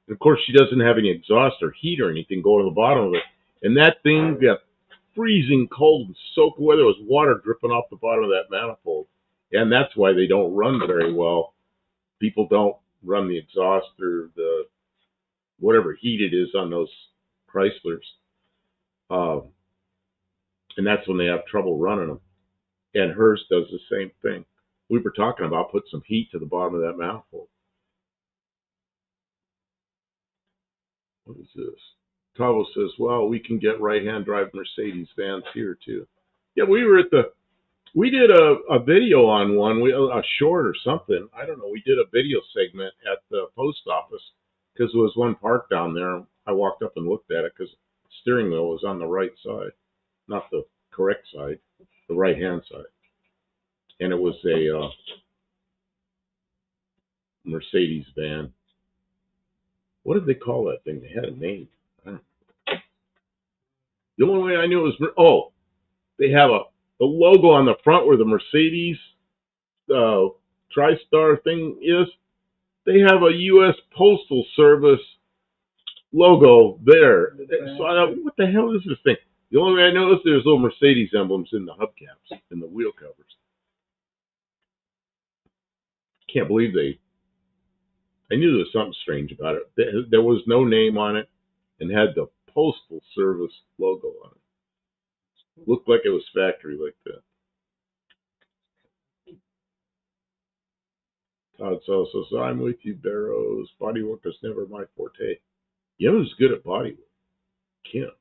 And of course, she doesn't have any exhaust or heat or anything going to the bottom of it. And that thing got freezing cold and soaked wet. There was water dripping off the bottom of that manifold. And that's why they don't run very well. People don't run the exhaust or the whatever heat it is on those Chryslers. And that's when they have trouble running them. And hers does the same thing. We were talking about putting some heat to the bottom of that manifold. What is this? Tavo says, well, we can get right-hand drive Mercedes vans here too. Yeah, we did a video on one, a short or something. I don't know. We did a video segment at the post office because there was one parked down there. I walked up and looked at it because the steering wheel was on the right side, not the correct side, the right-hand side. And it was a Mercedes van. What did they call that thing? They had a name. I don't know. The only way I knew it was, they have the logo on the front where the Mercedes TriStar thing is. They have a U.S. Postal Service logo there. So I thought, what the hell is this thing? The only way I know is there's little Mercedes emblems in the hubcaps, in the wheel covers. Can't believe I knew there was something strange about it. There was no name on it and had the Postal Service logo on it. Looked like it was factory like that. Todd also says, I'm with you, Barrows. Bodywork is never my forte. You know who's good at bodywork? Kim.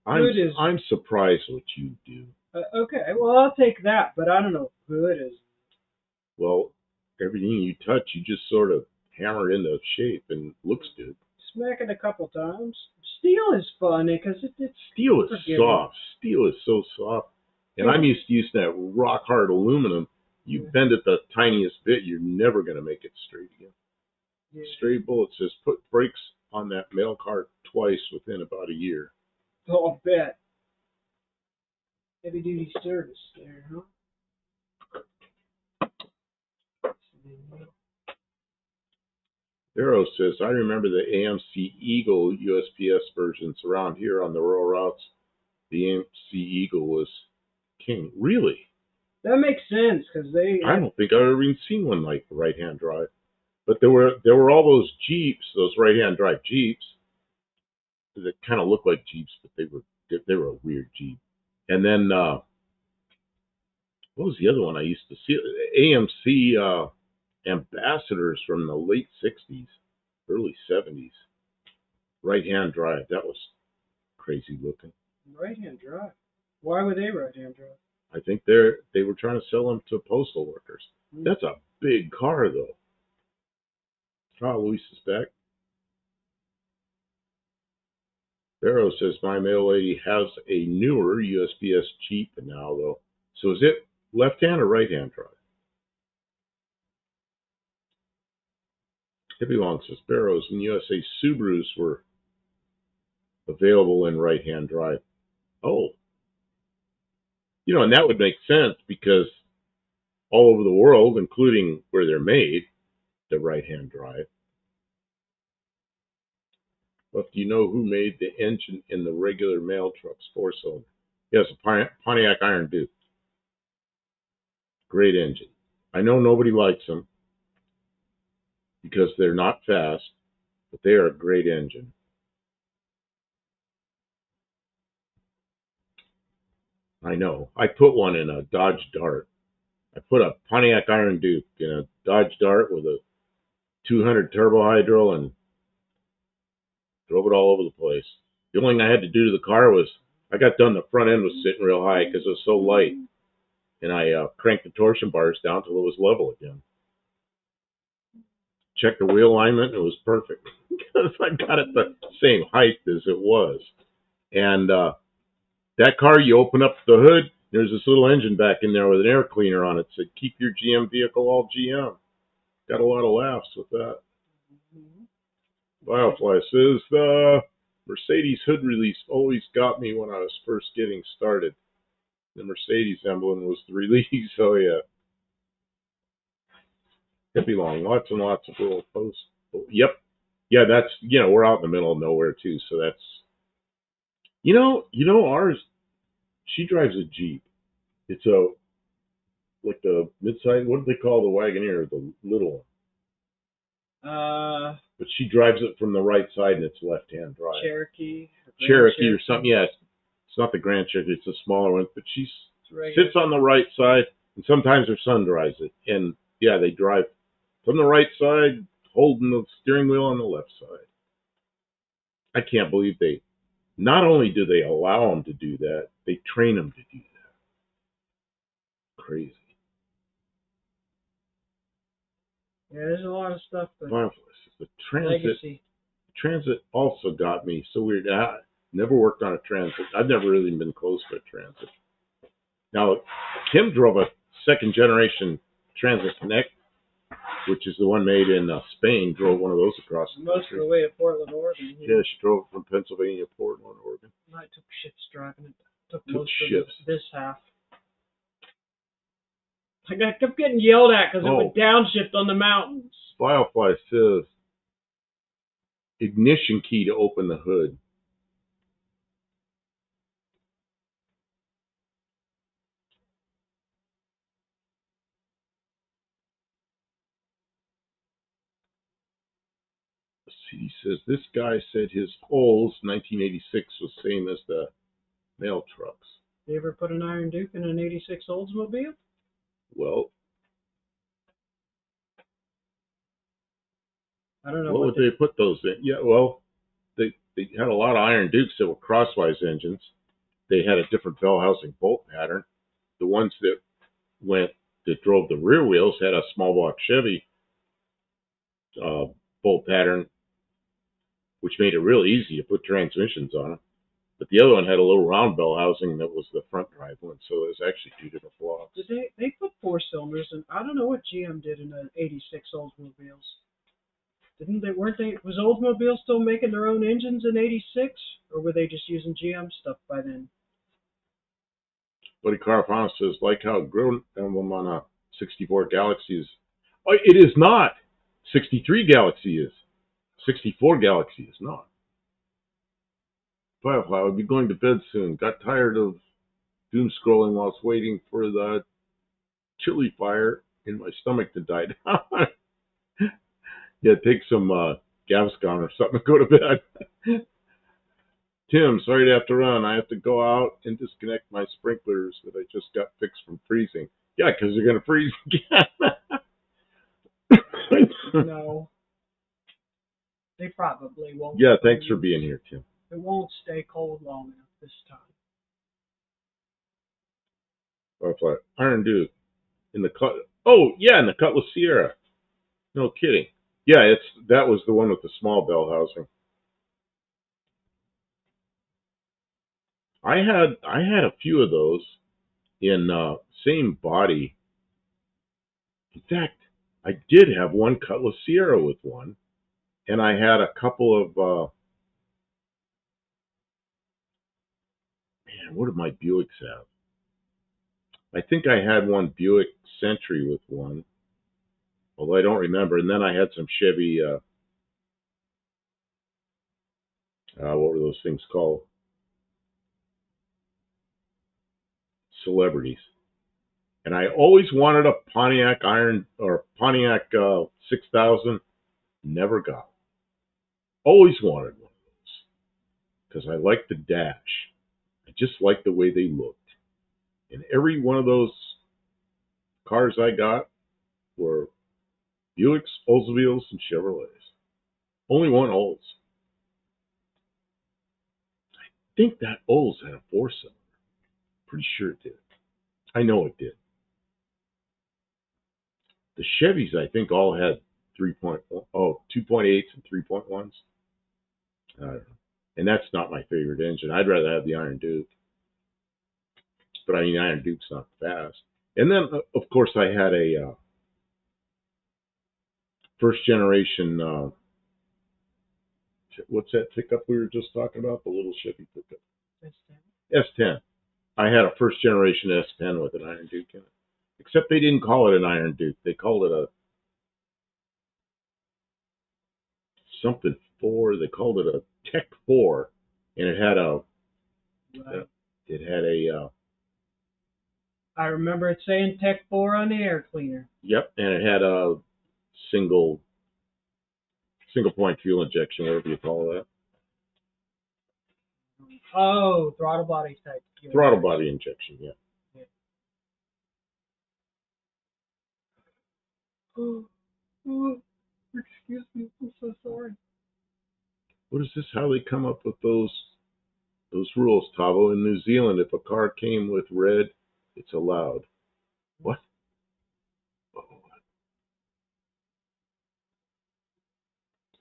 I'm surprised what you do. Okay, well, I'll take that, but I don't know if good is. Well, everything you touch, you just sort of hammer into shape and looks good. Smack it a couple times. Steel is fun because it's steel is soft. Steel is so soft. And I'm used to using that rock hard aluminum. You bend it the tiniest bit, you're never going to make it straight again. Yeah. Stray Bullet says, put brakes on that mail cart twice within about a year. Oh, I'll bet. Heavy duty service there, huh? Arrow says, I remember the AMC Eagle USPS versions around here on the rural routes. The AMC Eagle was king. Really? That makes sense because I don't think I've ever even seen one like the right-hand drive. But there were all those Jeeps, those right-hand drive Jeeps that kind of looked like Jeeps, but they were a weird Jeep. And then what was the other one I used to see? AMC Ambassadors from the late 60s, early 70s. Right-hand drive. That was crazy looking. Right-hand drive? Why were they right-hand drive? I think they were trying to sell them to postal workers. That's a big car, though. Luis is back. Barrow says, my mail lady has a newer USPS Jeep now, though. So is it left-hand or right-hand drive? Hippie Long says, Barrows in USA Subarus were available in right-hand drive. Oh, and that would make sense because all over the world, including where they're made, the right-hand drive. But do you know who made the engine in the regular mail trucks, 4-cylinder? Yes, a Pontiac Iron Duke. Great engine. I know nobody likes them because they're not fast, but they are a great engine. I know. I put one in a Dodge Dart. I put a Pontiac Iron Duke in a Dodge Dart with a 200 turbo hydro and drove it all over the place. The only thing I had to do to the car was I got done, the front end was sitting real high because it was so light. And I cranked the torsion bars down till it was level again. Checked the wheel alignment, and it was perfect because I got it the same height as it was. And that car, you open up the hood, there's this little engine back in there with an air cleaner on it. It said, keep your GM vehicle all GM. Got a lot of laughs with that. Firefly says, the Mercedes hood release always got me when I was first getting started. The Mercedes emblem was the release, oh yeah. Hippie long, lots and lots of little posts. Oh, yep. Yeah, that's, we're out in the middle of nowhere too, so that's, ours, she drives a Jeep. It's like the midsize, what do they call the Wagoneer, the little one? But she drives it from the right side and it's left-hand drive. Cherokee Or something, yeah. It's not the Grand Cherokee, it's a smaller one, but she sits on the right side, and sometimes her son drives it. And yeah, they drive from the right side, holding the steering wheel on the left side. I can't believe not only do they allow them to do that, they train them to do that. Crazy. Yeah, there's a lot of stuff. The Transit. Legacy. Transit also got me so weird. I never worked on a Transit. I've never really been close to a Transit. Now, Tim drove a second generation Transit Connect, which is the one made in Spain. Drove one of those across the country. Most of the way to Portland, Oregon. Yeah, she drove from Pennsylvania to Portland, Oregon. I took shifts driving it. Took most of this half. I kept getting yelled at because it would downshift on the mountains. Firefly says, ignition key to open the hood. He says, this guy said his Olds 1986 was same as the mail trucks. You ever put an Iron Duke in an 86 Oldsmobile? Well, I don't know. What would they put those in? Yeah, well, they had a lot of Iron Dukes that were crosswise engines. They had a different bell housing bolt pattern. The ones that drove the rear wheels had a small block Chevy bolt pattern, which made it real easy to put transmissions on them. But the other one had a little round bell housing that was the front drive one, so it was actually two different blocks. Did they put 4 cylinders in? I don't know what GM did in the 86 Oldsmobiles. Was Oldsmobile still making their own engines in 86? Or were they just using GM stuff by then? Buddy Carapano says, like how grill emblem on a 64 Galaxy is. Oh, it is not. 63 Galaxy is. 64 Galaxy is not. Firefly, I'll be going to bed soon. Got tired of doom scrolling whilst waiting for the chili fire in my stomach to die down. Yeah, take some Gaviscon or something and go to bed. Tim, sorry to have to run. I have to go out and disconnect my sprinklers that I just got fixed from freezing. Yeah, because they're going to freeze again. No. They probably won't. Yeah, thanks for being here, Tim. It won't stay cold long enough this time. Firefly, Iron Duke in the in the Cutlass Sierra. No kidding. Yeah, that was the one with the small bell housing. I had a few of those in same body. In fact, I did have one Cutlass Sierra with one, and I had a couple of Man, what did my Buicks have? I think I had one Buick Century with one, although I don't remember. And then I had some Chevy, what were those things called? Celebrities. And I always wanted a Pontiac 6000. Never got. Always wanted one of those because I liked the dash. I just liked the way they looked. And every one of those cars I got were Buicks, Oldsmobiles, and Chevrolets. Only one Olds. I think that Olds had a 4-cylinder. Pretty sure it did. I know it did. The Chevys, I think, all had 2.8s and 3.1s. I don't know. And that's not my favorite engine. I'd rather have the Iron Duke. But I mean, Iron Duke's not fast. And then, of course, I had a first generation, what's that pickup we were just talking about? The little Chevy pickup. S10. I had a first generation S10 with an Iron Duke in it. Except they didn't call it an Iron Duke. They called it a something 4. They called it a Tech 4. And it had a, Right. I remember it saying Tech 4 on the air cleaner. Yep, and it had a single point fuel injection, whatever you call that. Oh, throttle body type. Throttle body injection, yeah. Oh, excuse me, I'm so sorry. What is this? How they come up with those rules, Tavo? In New Zealand, if a car came with red, it's allowed. What?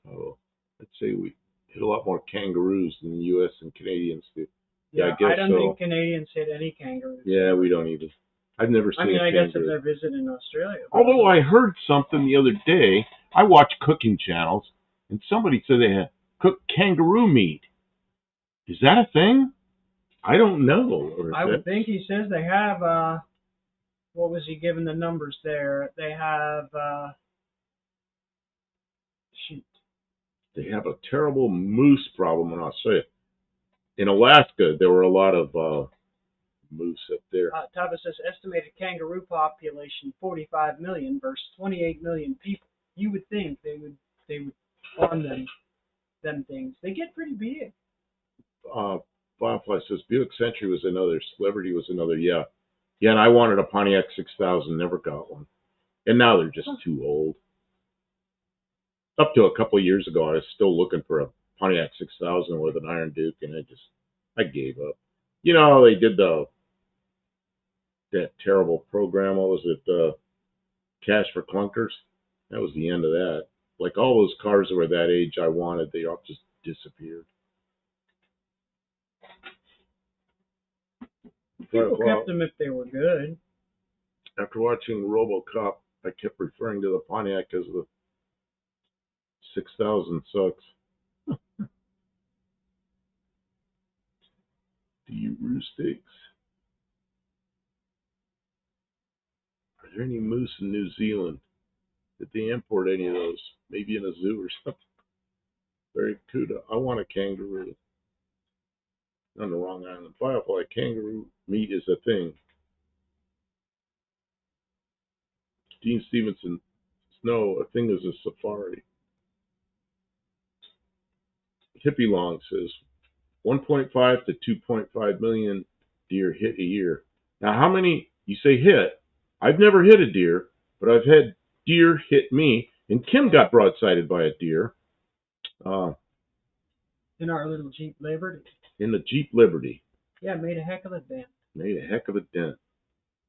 Oh, I'd say we hit a lot more kangaroos than the U.S. and Canadians do. Yeah, I guess I don't so. think Canadians hit any kangaroos. Yeah, we don't either. I've never seen a kangaroo. I guess if they're visiting Australia. Although I heard something the other day, I watch cooking channels, and somebody said they had cooked kangaroo meat. Is that a thing? I don't know. I would think he says they have, what was he giving the numbers there? They have, They have a terrible moose problem in Australia. In Alaska, there were a lot of moose up there. Tava says estimated kangaroo population 45 million versus 28 million people. You would think they would farm them things. They get pretty big. Firefly says Buick Century was another. Celebrity was another. Yeah, and I wanted a Pontiac 6000, never got one. And now they're just too old. Up to a couple of years ago, I was still looking for a Pontiac 6000 with an Iron Duke, and I gave up. You know, they did that terrible program. What was it? Cash for Clunkers. That was the end of that. Like all those cars that were that age I wanted, they all just disappeared. People kept them if they were good. After watching RoboCop, I kept referring to the Pontiac as the 6000 sucks. Do you roost steaks? Are there any moose in New Zealand? Did they import any of those? Maybe in a zoo or something? Very Cuda. I want a kangaroo. On the wrong island. Firefly, kangaroo meat is a thing. Dean Stevenson, no, a thing is a safari. Hippie Long says 1.5 to 2.5 million deer hit a year. Now, how many, you say hit? I've never hit a deer, but I've had deer hit me, and Kim got broadsided by a deer. In our little Jeep Liberty. In the Jeep Liberty. Yeah, made a heck of a dent. Made a heck of a dent.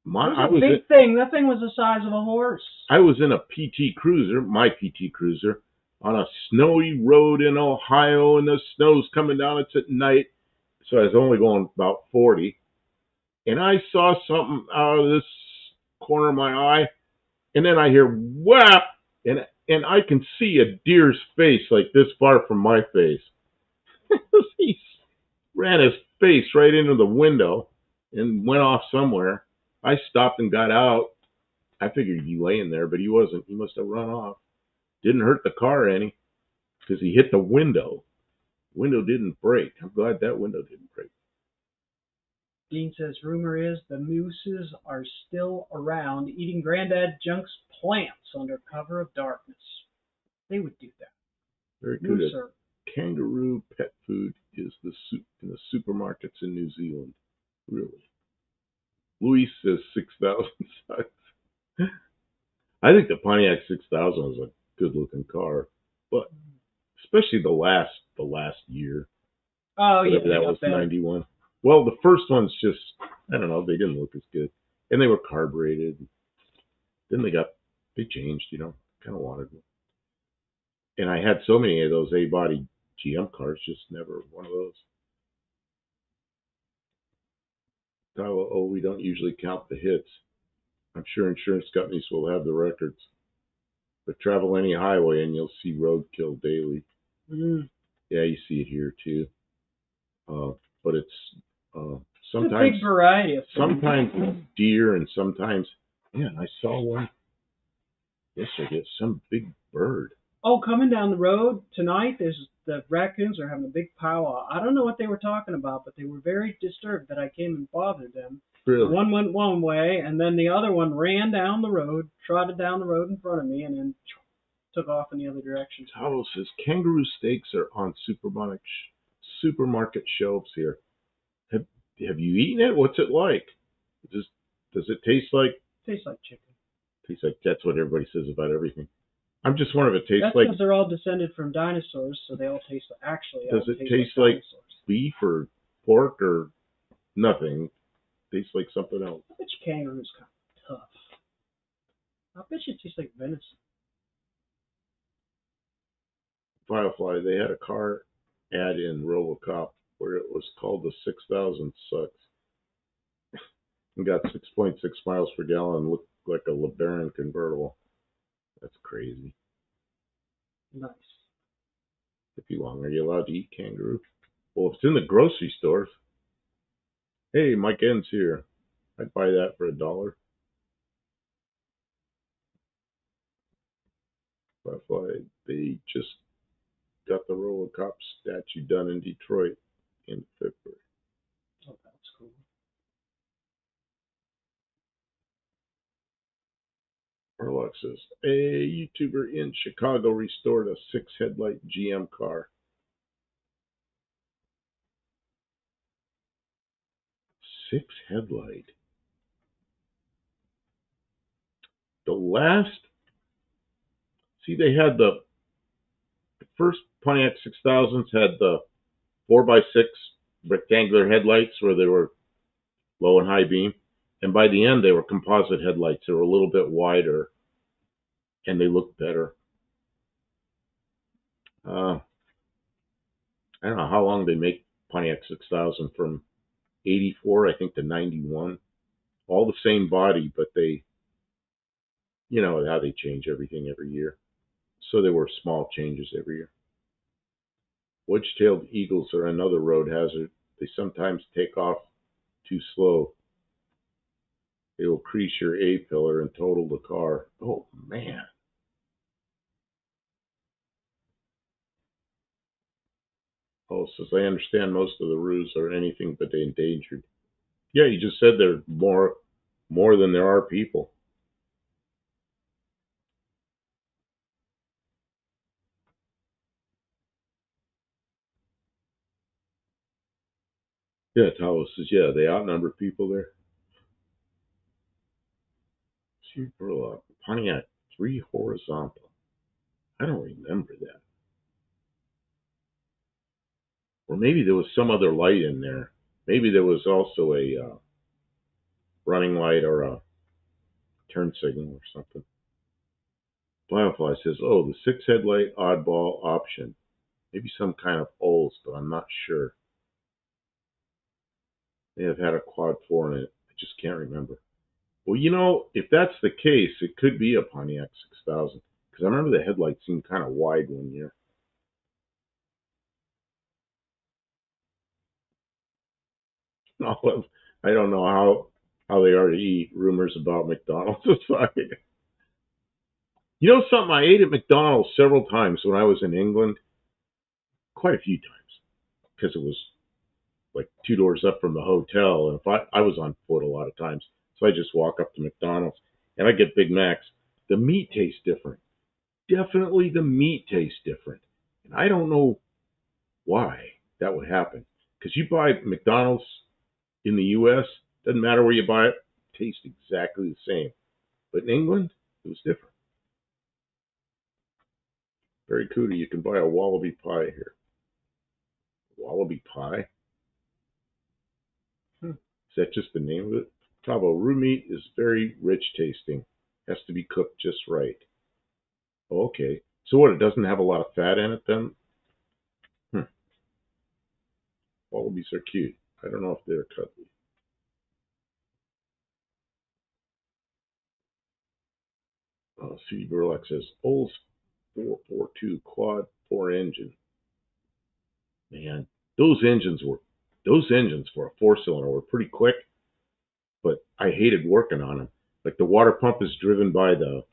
It was a big thing. That thing was the size of a horse. I was in a PT Cruiser, my PT Cruiser, on a snowy road in Ohio, and the snow's coming down. It's at night, so I was only going about 40. And I saw something out of this corner of my eye, and then I hear whap, and I can see a deer's face like this far from my face. He ran as face right into the window and went off somewhere. I stopped and got out. I figured he'd be laying there, but he wasn't. He must have run off. Didn't hurt the car any because he hit the window. Window didn't break. I'm glad that window didn't break. Dean says, rumor is the mooses are still around eating Granddad Junk's plants under cover of darkness. They would do that. Very good. Kangaroo pet food is the soup in the supermarkets in New Zealand. Really. Luis says 6,000 sucks. I think the Pontiac 6000 was a good looking car, but especially the last year. Oh, yeah. That was 91. Well, the first ones just, I don't know, they didn't look as good. And they were carbureted. Then they changed, kind of wanted them. And I had so many of those A-body GM cars, just never one of those. Oh, we don't usually count the hits. I'm sure insurance companies will have the records. But travel any highway and you'll see roadkill daily. Mm. Yeah, you see it here too. But it's sometimes a big variety of things. Sometimes deer and sometimes, man, I saw one yesterday. Some big bird. Oh, coming down the road tonight, the raccoons are having a big powwow. I don't know what they were talking about, but they were very disturbed that I came and bothered them. Really? One went one way, and then the other one ran down the road, trotted down the road in front of me, and then took off in the other direction. Howell says kangaroo steaks are on supermarket shelves here. Have you eaten it? What's it like? Does it taste like? Tastes like chicken. Tastes like, that's what everybody says about everything. I'm just wondering if it tastes That's like. because they're all descended from dinosaurs, so they all taste actually. Does it taste like beef or pork or nothing? Tastes like something else. I bet you kangaroo's kind of tough. I bet you it tastes like venison. Firefly, they had a car ad in RoboCop where it was called the 6000 Sucks. And got 6.6 miles per gallon, looked like a LeBaron convertible. That's crazy. Nice. If you long, are you allowed to eat kangaroo? Well, if it's in the grocery stores. Hey, Mike N's here. I'd buy that for $1. Firefly, they just got the RoboCop statue done in Detroit in February. Oh, that's cool. Orlock says, a YouTuber in Chicago restored a 6-headlight GM car. 6-headlight. They had the first Pontiac 6000s had the 4x6 rectangular headlights where they were low and high beam. And by the end, they were composite headlights. They were a little bit wider and they looked better. I don't know how long they make Pontiac 6000, from 84, I think, to 91. All the same body, but they, how they change everything every year. So there were small changes every year. Wedge-tailed eagles are another road hazard. They sometimes take off too slow. They will crease your A-pillar and total the car. Oh, man. Oh, says, I understand most of the roos are anything but endangered. Yeah, you just said there are more than there are people. Yeah, Talos says, yeah, they outnumber people there. Super Pontiac 3 horizontal. I don't remember that. Or maybe there was some other light in there. Maybe there was also a running light or a turn signal or something. Firefly says, oh, the 6-headlight oddball option. Maybe some kind of Olds, but I'm not sure. May have had a quad 4 in it. I just can't remember. Well, if that's the case, it could be a Pontiac 6000. Because I remember the headlights seemed kind of wide one year. I don't know how they are to eat. Rumors about McDonald's aside. You know something? I ate at McDonald's several times when I was in England, quite a few times, because it was like two doors up from the hotel, and if I was on foot a lot of times, so I just walk up to McDonald's and I get Big Macs. The meat tastes different. Definitely, the meat tastes different, and I don't know why that would happen. Because you buy McDonald's in the U.S., doesn't matter where you buy it, it tastes exactly the same. But in England, it was different. Very cootie. You can buy a wallaby pie here. Wallaby pie? Is that just the name of it? Cabo roux meat is very rich tasting. Has to be cooked just right. Okay. So what? It doesn't have a lot of fat in it then? Wallabies are cute. I don't know if they're cuddly. CD Burlock says Olds 442 quad 4 engine. Man, those engines for a 4-cylinder were pretty quick, but I hated working on them. Like the water pump is driven by the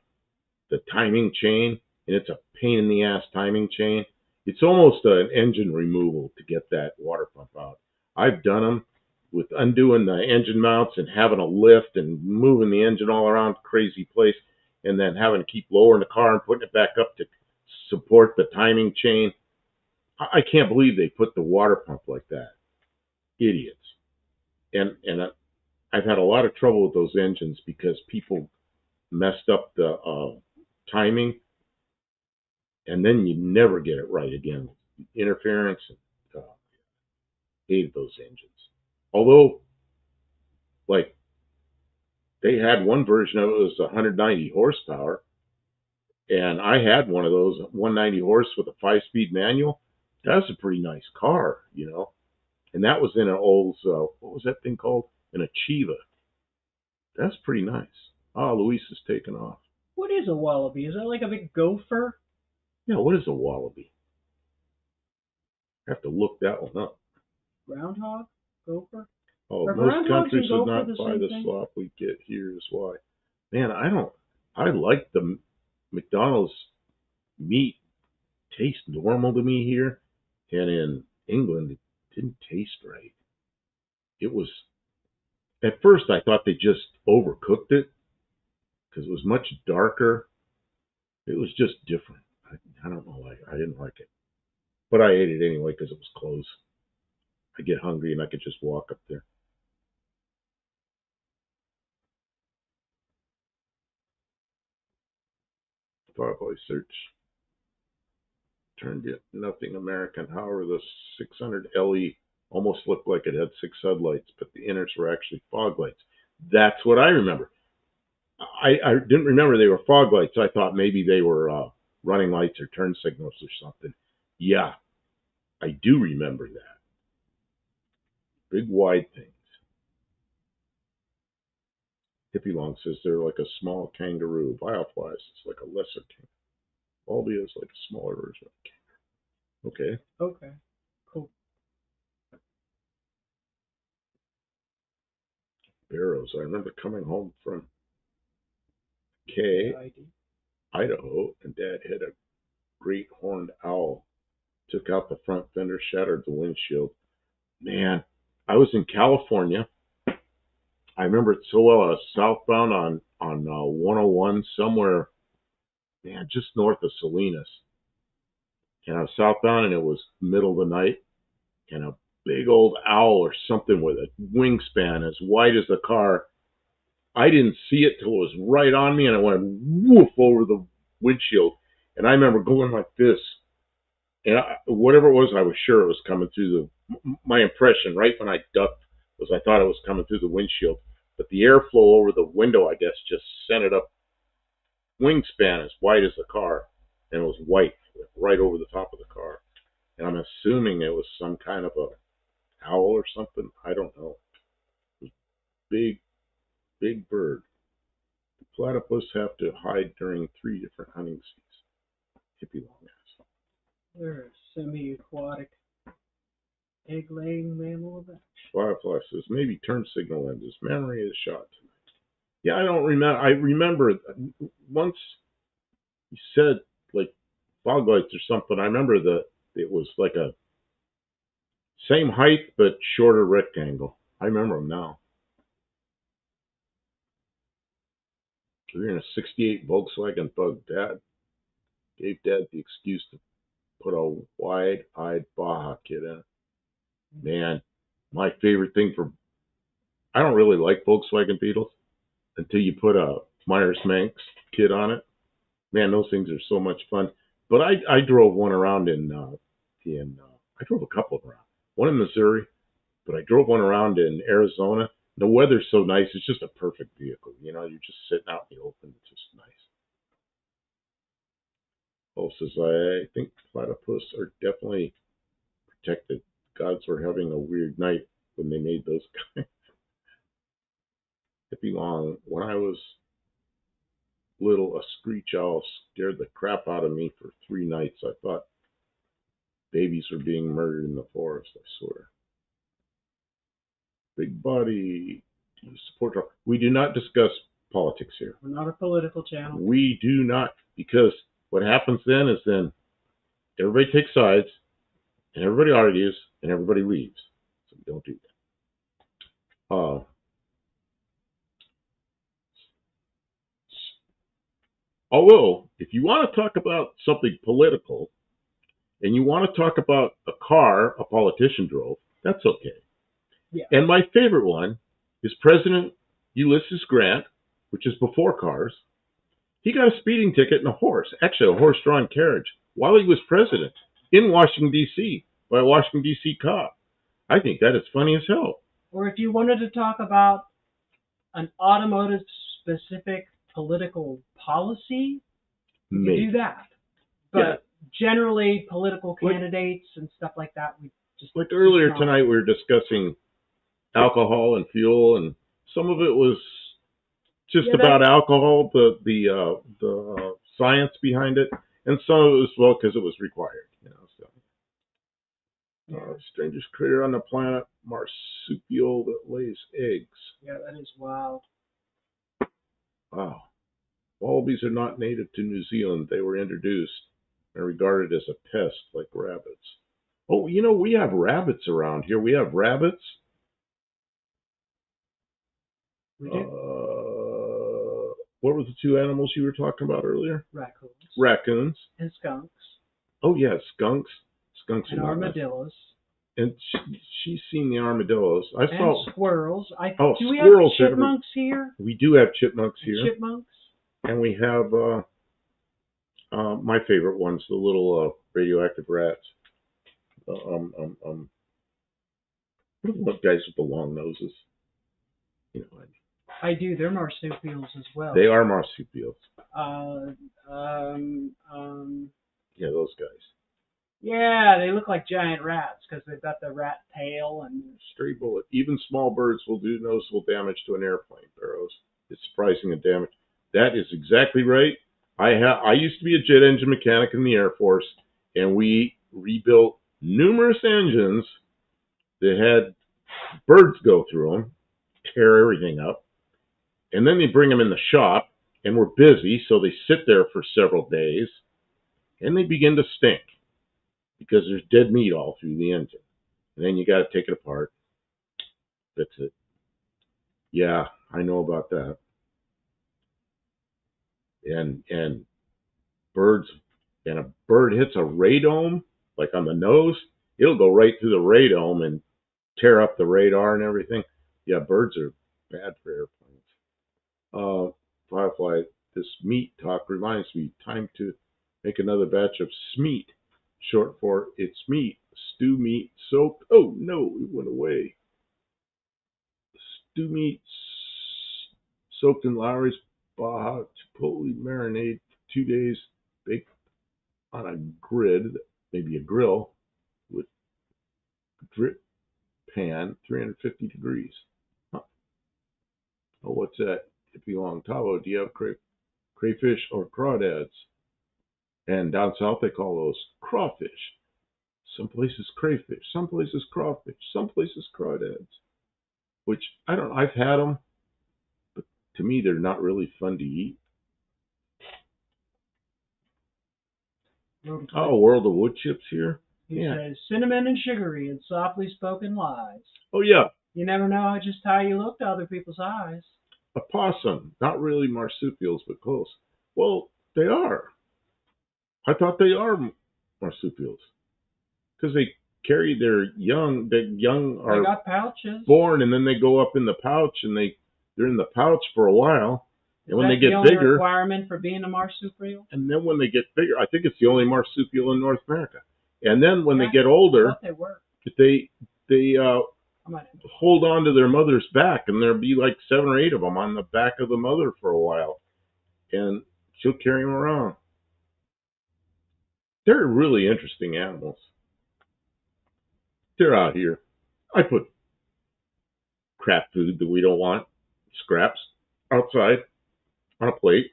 timing chain, and it's a pain in the ass timing chain. It's almost an engine removal to get that water pump out. I've done them with undoing the engine mounts and having a lift and moving the engine all around crazy place, and then having to keep lowering the car and putting it back up to support the timing chain. I can't believe they put the water pump like that. Idiots. And I've had a lot of trouble with those engines because people messed up the timing, and then you never get it right again. Interference, hated those engines. Although, like, they had one version of it was 190 horsepower, and I had one of those 190 horse with a 5-speed manual. That's a pretty nice car, you know. And that was in an old, what was that thing called? An Achieva. That's pretty nice. Ah, Luis is taking off. What is a wallaby? Is that like a big gopher? Yeah, what is a wallaby? I have to look that one up. Groundhog? Gopher? Oh, Are most countries would gopher not the buy same the thing? slop we get here is why. Man, I like the McDonald's meat. Tastes normal to me here, and in England it didn't taste right. It was, at first I thought they just overcooked it because it was much darker. It was just different. I don't know. I didn't like it, but I ate it anyway because it was close. I get hungry and I could just walk up there. Probably search turned it nothing American. However, the 600 LE almost looked like it had 6 headlights, but the inners were actually fog lights. That's what I remember. I didn't remember they were fog lights. I thought maybe they were running lights or turn signals or something. Yeah, I do remember that. Big wide things. Hippie Long says they're like a small kangaroo. Bioflies is like a lesser kangaroo. Albia is like a smaller version of a kangaroo. Okay. Okay. Cool. Barrows. I remember coming home from K, Idaho, and Dad had a great horned owl. Took out the front fender, shattered the windshield. Man, I was in California. I remember it so well. I was southbound on 101 somewhere, man, just north of Salinas. And I was southbound, and it was middle of the night, and a big old owl or something with a wingspan as wide as the car. I didn't see it till it was right on me, and it went woof over the windshield. And I remember going like this, and whatever it was, I was sure it was coming through my impression right when I ducked was I thought it was coming through the windshield. But the airflow over the window, I guess, just sent it up wingspan as wide as the car, and it was white right over the top of the car. And I'm assuming it was some kind of a owl or something. I don't know. It was big, big bird. The platypus have to hide during 3 different hunting seasons. Hippie long ass. They're a semi-aquatic egg-laying mammal of action. Firefly says, maybe turn signal lenses. Memory is shot. Yeah, I don't remember. I remember once you said, like, fog lights or something. I remember that it was like a same height but shorter rectangle. I remember them now. We're in a 68 Volkswagen Bug. Dad gave Dad the excuse to put a wide-eyed Baja kit in it. Man, my favorite thing I don't really like Volkswagen Beetles until you put a Myers-Manx kit on it. Man, those things are so much fun. But I drove one around I drove a couple of around. One in Missouri, but I drove one around in Arizona. The weather's so nice, it's just a perfect vehicle. You know, you're just sitting out in the open, it's just nice. Oh, says, I think platypus are definitely protected. Gods were having a weird night when they made those guys. Hippie Long, when I was little, a screech owl scared the crap out of me for 3 nights. I thought babies were being murdered in the forest, I swear. Big Body, do you support? We do not discuss politics here. We're not a political channel. We do not, because what happens then is everybody takes sides, and everybody argues, and everybody leaves. So we don't do that. Although, if you want to talk about something political, and you want to talk about a car a politician drove, that's okay. Yeah. And my favorite one is President Ulysses Grant, which is before cars. He got a speeding ticket in a horse, actually a horse-drawn carriage, while he was president in Washington, D.C., by a Washington, D.C. cop. I think that is funny as hell. Or if you wanted to talk about an automotive-specific political policy, you could do that. But generally, political candidates and stuff like that, we just... Like earlier tonight, we were discussing alcohol and fuel, and some of it was just about alcohol, the science behind it, and some of it was, well, because it was required, you know. So, strangest critter on the planet, marsupial that lays eggs. Yeah, that is wild. Wow. Wallabies are not native to New Zealand. They were introduced and regarded as a pest like rabbits. Oh, you know, we have rabbits around here. We have rabbits. We do. What were the 2 animals you were talking about earlier? Raccoons. Raccoons. And skunks. Oh, yeah, skunks. Skunks and armadillos. And she's seen the armadillos. I saw squirrels. do we have chipmunks here? We do have chipmunks here. Chipmunks. And we have my favorite ones, the little radioactive rats. What guys with the long noses? You know, I do. They're marsupials as well. They are marsupials. Yeah, those guys. Yeah, they look like giant rats because they've got the rat tail and... Stray bullet. Even small birds will do noticeable damage to an airplane, Barrows. It's surprising the damage. That is exactly right. I used to be a jet engine mechanic in the Air Force, and we rebuilt numerous engines that had birds go through them, tear everything up, and then they bring them in the shop, and we're busy, so they sit there for several days, and they begin to stink because there's dead meat all through the engine. And then you got to take it apart, fix it. Yeah, I know about that. And birds, and a bird hits a radome, like on the nose, it'll go right through the radome and tear up the radar and everything. Yeah, birds are bad for airplanes. Firefly, this meat talk reminds me, time to make another batch of smeat, short for it's meat, stew meat soaked. Oh no, it went away. Stew meat soaked in Lowry's Baja Chipotle marinade for 2 days, baked on a grid, maybe a grill, with drip pan, 350 degrees. Huh. Oh, what's that? Hippie Long Tavo, do you have crayfish or crawdads? And down south they call those crawfish. Some places crayfish, some places crawfish, some places crawdads. which I don't. I've had them, but to me they're not really fun to eat. Oh, World of Wood Chips here. He says cinnamon and sugary and softly spoken lies. Oh yeah. You never know just how you look to other people's eyes. A possum, not really marsupials, but close. Well, they are. I thought they are marsupials because they carry their young. The young are they got pouches. Born, and then they go up in the pouch, and they're in the pouch for a while. And when they get the only bigger, requirement for being a marsupial. And then when they get bigger, I think it's the only marsupial in North America. And then when they get older, they hold on to their mother's back, and there'll be like 7 or 8 of them on the back of the mother for a while, and she'll carry them around. They're really interesting animals. They're out here. I put crap food that we don't want, scraps, outside on a plate.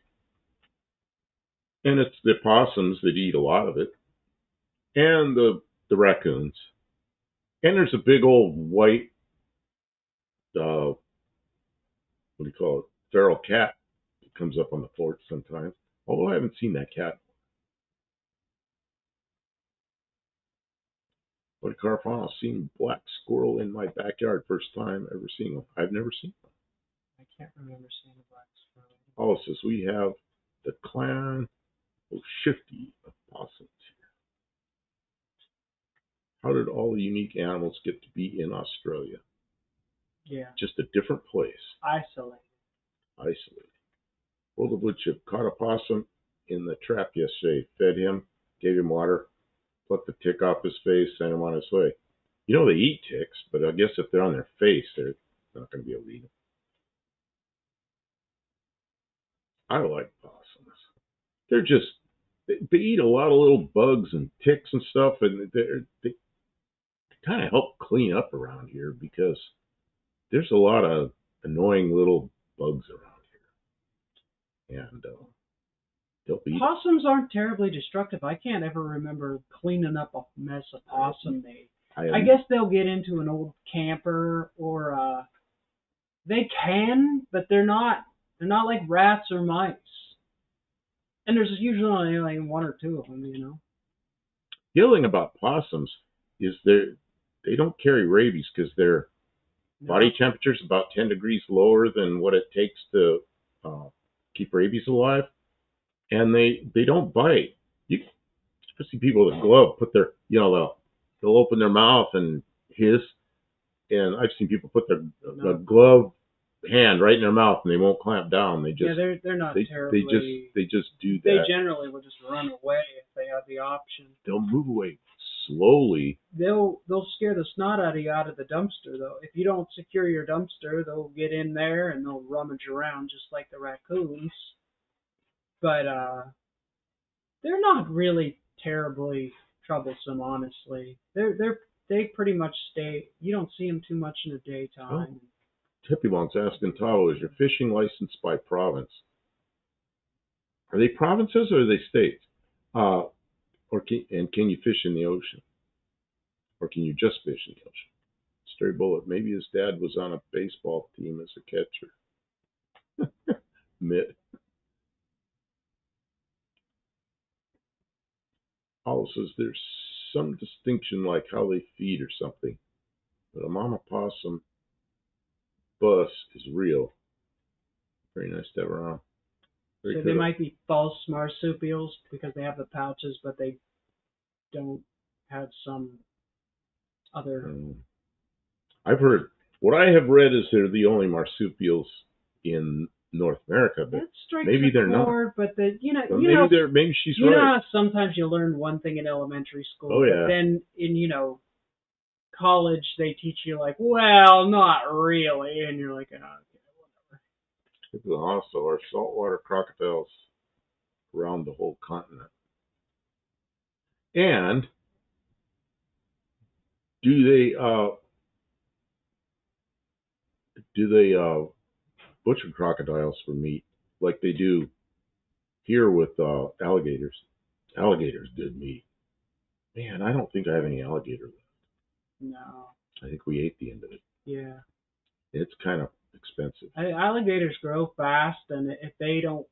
And it's the possums that eat a lot of it, and the raccoons. And there's a big old white, what do you call it, feral cat that comes up on the porch sometimes. Although I haven't seen that cat. But Carfano seen black squirrel in my backyard. First time ever seeing one. I've never seen one. I can't remember seeing a black squirrel. Oh, it says we have the clan shifty of possums here. How did all the unique animals get to be in Australia? Yeah. Just a different place. Isolated. World of Wood Chip caught a possum in the trap yesterday. Fed him, gave him water, plucked the tick off his face, sent him on his way. You know they eat ticks, but I guess if they're on their face, they're not going to be able to eat them. I like possums. They're just, they eat a lot of little bugs and ticks and stuff, and they kind of help clean up around here because there's a lot of annoying little bugs around here. And they'll be... Possums aren't terribly destructive. I can't ever remember cleaning up a mess a possum made. I guess they'll get into an old camper, or they can, but they're not like rats or mice. And there's usually only like 1 or 2 of them, you know. The other thing about possums is they don't carry rabies because their body temperature is about 10 degrees lower than what it takes to keep rabies alive, and they don't bite. You see people with a glove put their, they'll open their mouth and hiss, and I've seen people put the glove hand right in their mouth and they won't clamp down. They just they're not terribly. They just do that. They generally will just run away if they have the option. They'll move away slowly. They'll scare the snot out of the dumpster though. If you don't secure your dumpster, they'll get in there and they'll rummage around just like the raccoons. But they're not really terribly troublesome, honestly. They pretty much stay. You don't see them too much in the daytime. Oh. Tippy wants asking Tavo, is your fishing licensed by province? Are they provinces or are they states? Can you fish in the ocean? Or can you just fish in the ocean? Stray Bullet, maybe his dad was on a baseball team as a catcher. Mitt. Also says there's some distinction like how they feed or something. But a mama possum bus is real. Very nice to have around. So they might be false marsupials because they have the pouches, but they don't have some other. I've heard, what I have read is they're the only marsupials in North America, but maybe they're not. But maybe she's right. You know how sometimes you learn one thing in elementary school, but then in college they teach you like, well, not really, and you're like, Also, our saltwater crocodiles around the whole continent. And do they butcher crocodiles for meat like they do here with alligators? Alligators good meat. Man, I don't think I have any alligator left. No. I think we ate the end of it. Yeah. It's kind of expensive. Alligators grow fast, and if they don't,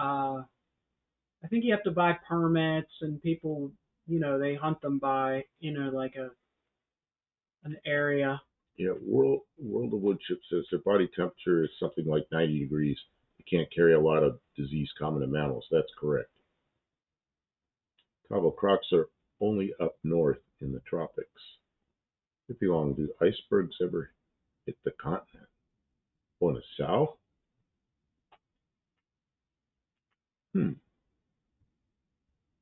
I think you have to buy permits, and people, they hunt them by, like an area. Yeah, World of Woodchip says their body temperature is something like 90 degrees. You can't carry a lot of disease common to mammals. That's correct. Cabo crocs are only up north in the tropics. If you long, do icebergs ever hit the continent? Oh, in the south?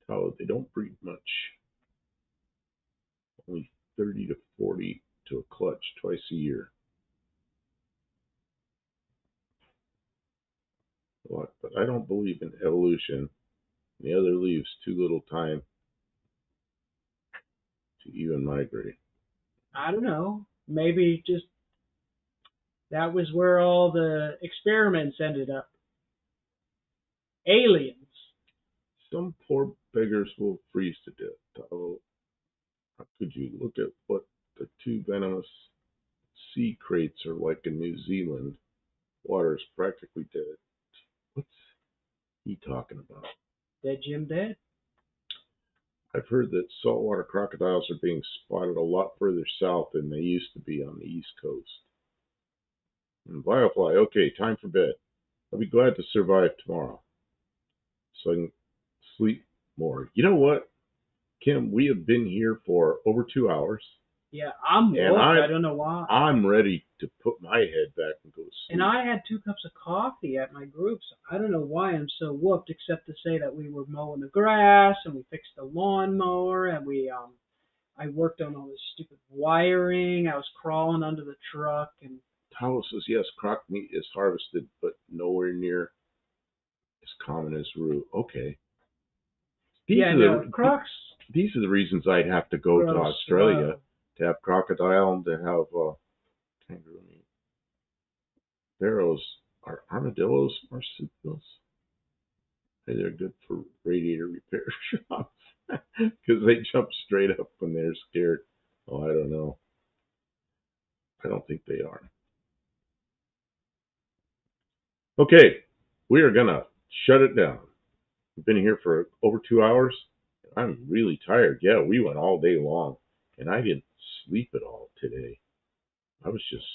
Oh, they don't breed much. Only 30 to 40 to a clutch twice a year. But I don't believe in evolution. The other leaves too little time to even migrate. I don't know. Maybe just that was where all the experiments ended up. Aliens. Some poor beggars will freeze to death. Oh, how could you look at what the two venomous sea crates are like in New Zealand? Water is practically dead. What's he talking about? Dead Jim dead. I've heard that saltwater crocodiles are being spotted a lot further south than they used to be on the East Coast. And Biofly, okay, time for bed. I'll be glad to survive tomorrow so I can sleep more. You know what, Kim? We have been here for over 2 hours. Yeah, I'm whooped. I don't know why. I'm ready to put my head back and go to sleep. And I had 2 cups of coffee at my group, so I don't know why I'm so whooped, except to say that we were mowing the grass, and we fixed the lawnmower, and I worked on all this stupid wiring. I was crawling under the truck, and Tahoe says, yes, croc meat is harvested, but nowhere near as common as rue. Okay. crocs. These are the reasons I'd have to go to Australia to have crocodile and to have kangaroo meat. Sparrows are armadillos marsupials. Hey, they're good for radiator repair shops because they jump straight up when they're scared. Oh, I don't know. I don't think they are. Okay, we are going to shut it down. We've been here for over 2 hours. I'm really tired. Yeah, we went all day long, and I didn't sleep at all today. I was just...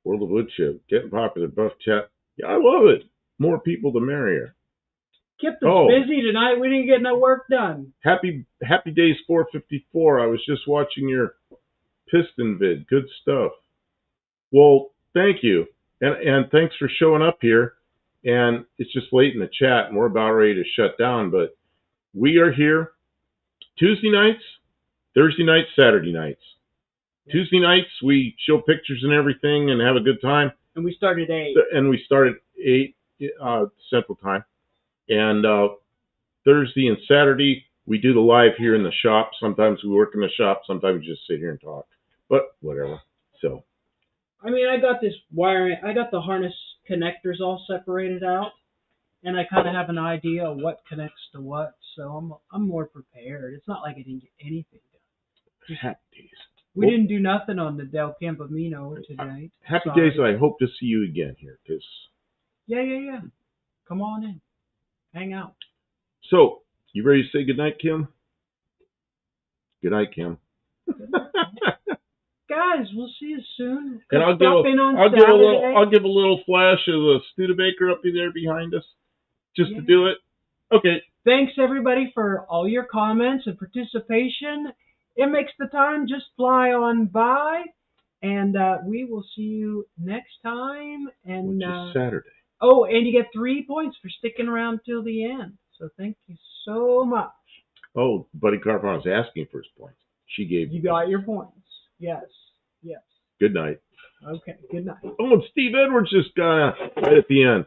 World of Woodchip, getting popular, buff chat. Yeah, I love it. More people, the merrier. Kept us busy tonight. We didn't get no work done. Happy Days 454. I was just watching your piston vid. Good stuff. Well, thank you. And thanks for showing up here. And it's just late in the chat, and we're about ready to shut down. But we are here Tuesday nights, Thursday nights, Saturday nights. Tuesday nights, we show pictures and everything and have a good time. And we start at 8. And we start at 8 Central Time. And Thursday and Saturday, we do the live here in the shop. Sometimes we work in the shop. Sometimes we just sit here and talk. But whatever. So. I mean, I got this wiring. I got the harness connectors all separated out. And I kind of have an idea of what connects to what. So I'm more prepared. It's not like I didn't get anything done. Happy Days. We didn't do nothing on the Del Campamino tonight. Happy Days, I hope to see you again here. Yeah. Come on in. Hang out. So, you ready to say goodnight, Kim? Good night, Kim. Guys, we'll see you soon. And I'll give a little flash of the Studebaker up there behind us, just to do it. Okay. Thanks, everybody, for all your comments and participation. It makes the time just fly on by, and we will see you next time. And which is Saturday. Oh, and you get 3 points for sticking around till the end. So thank you so much. Oh, Buddy Carpon was asking for his points. She gave you. You got your points. Yes. Good night. Okay, good night. Oh, and Steve Edwards just got right at the end.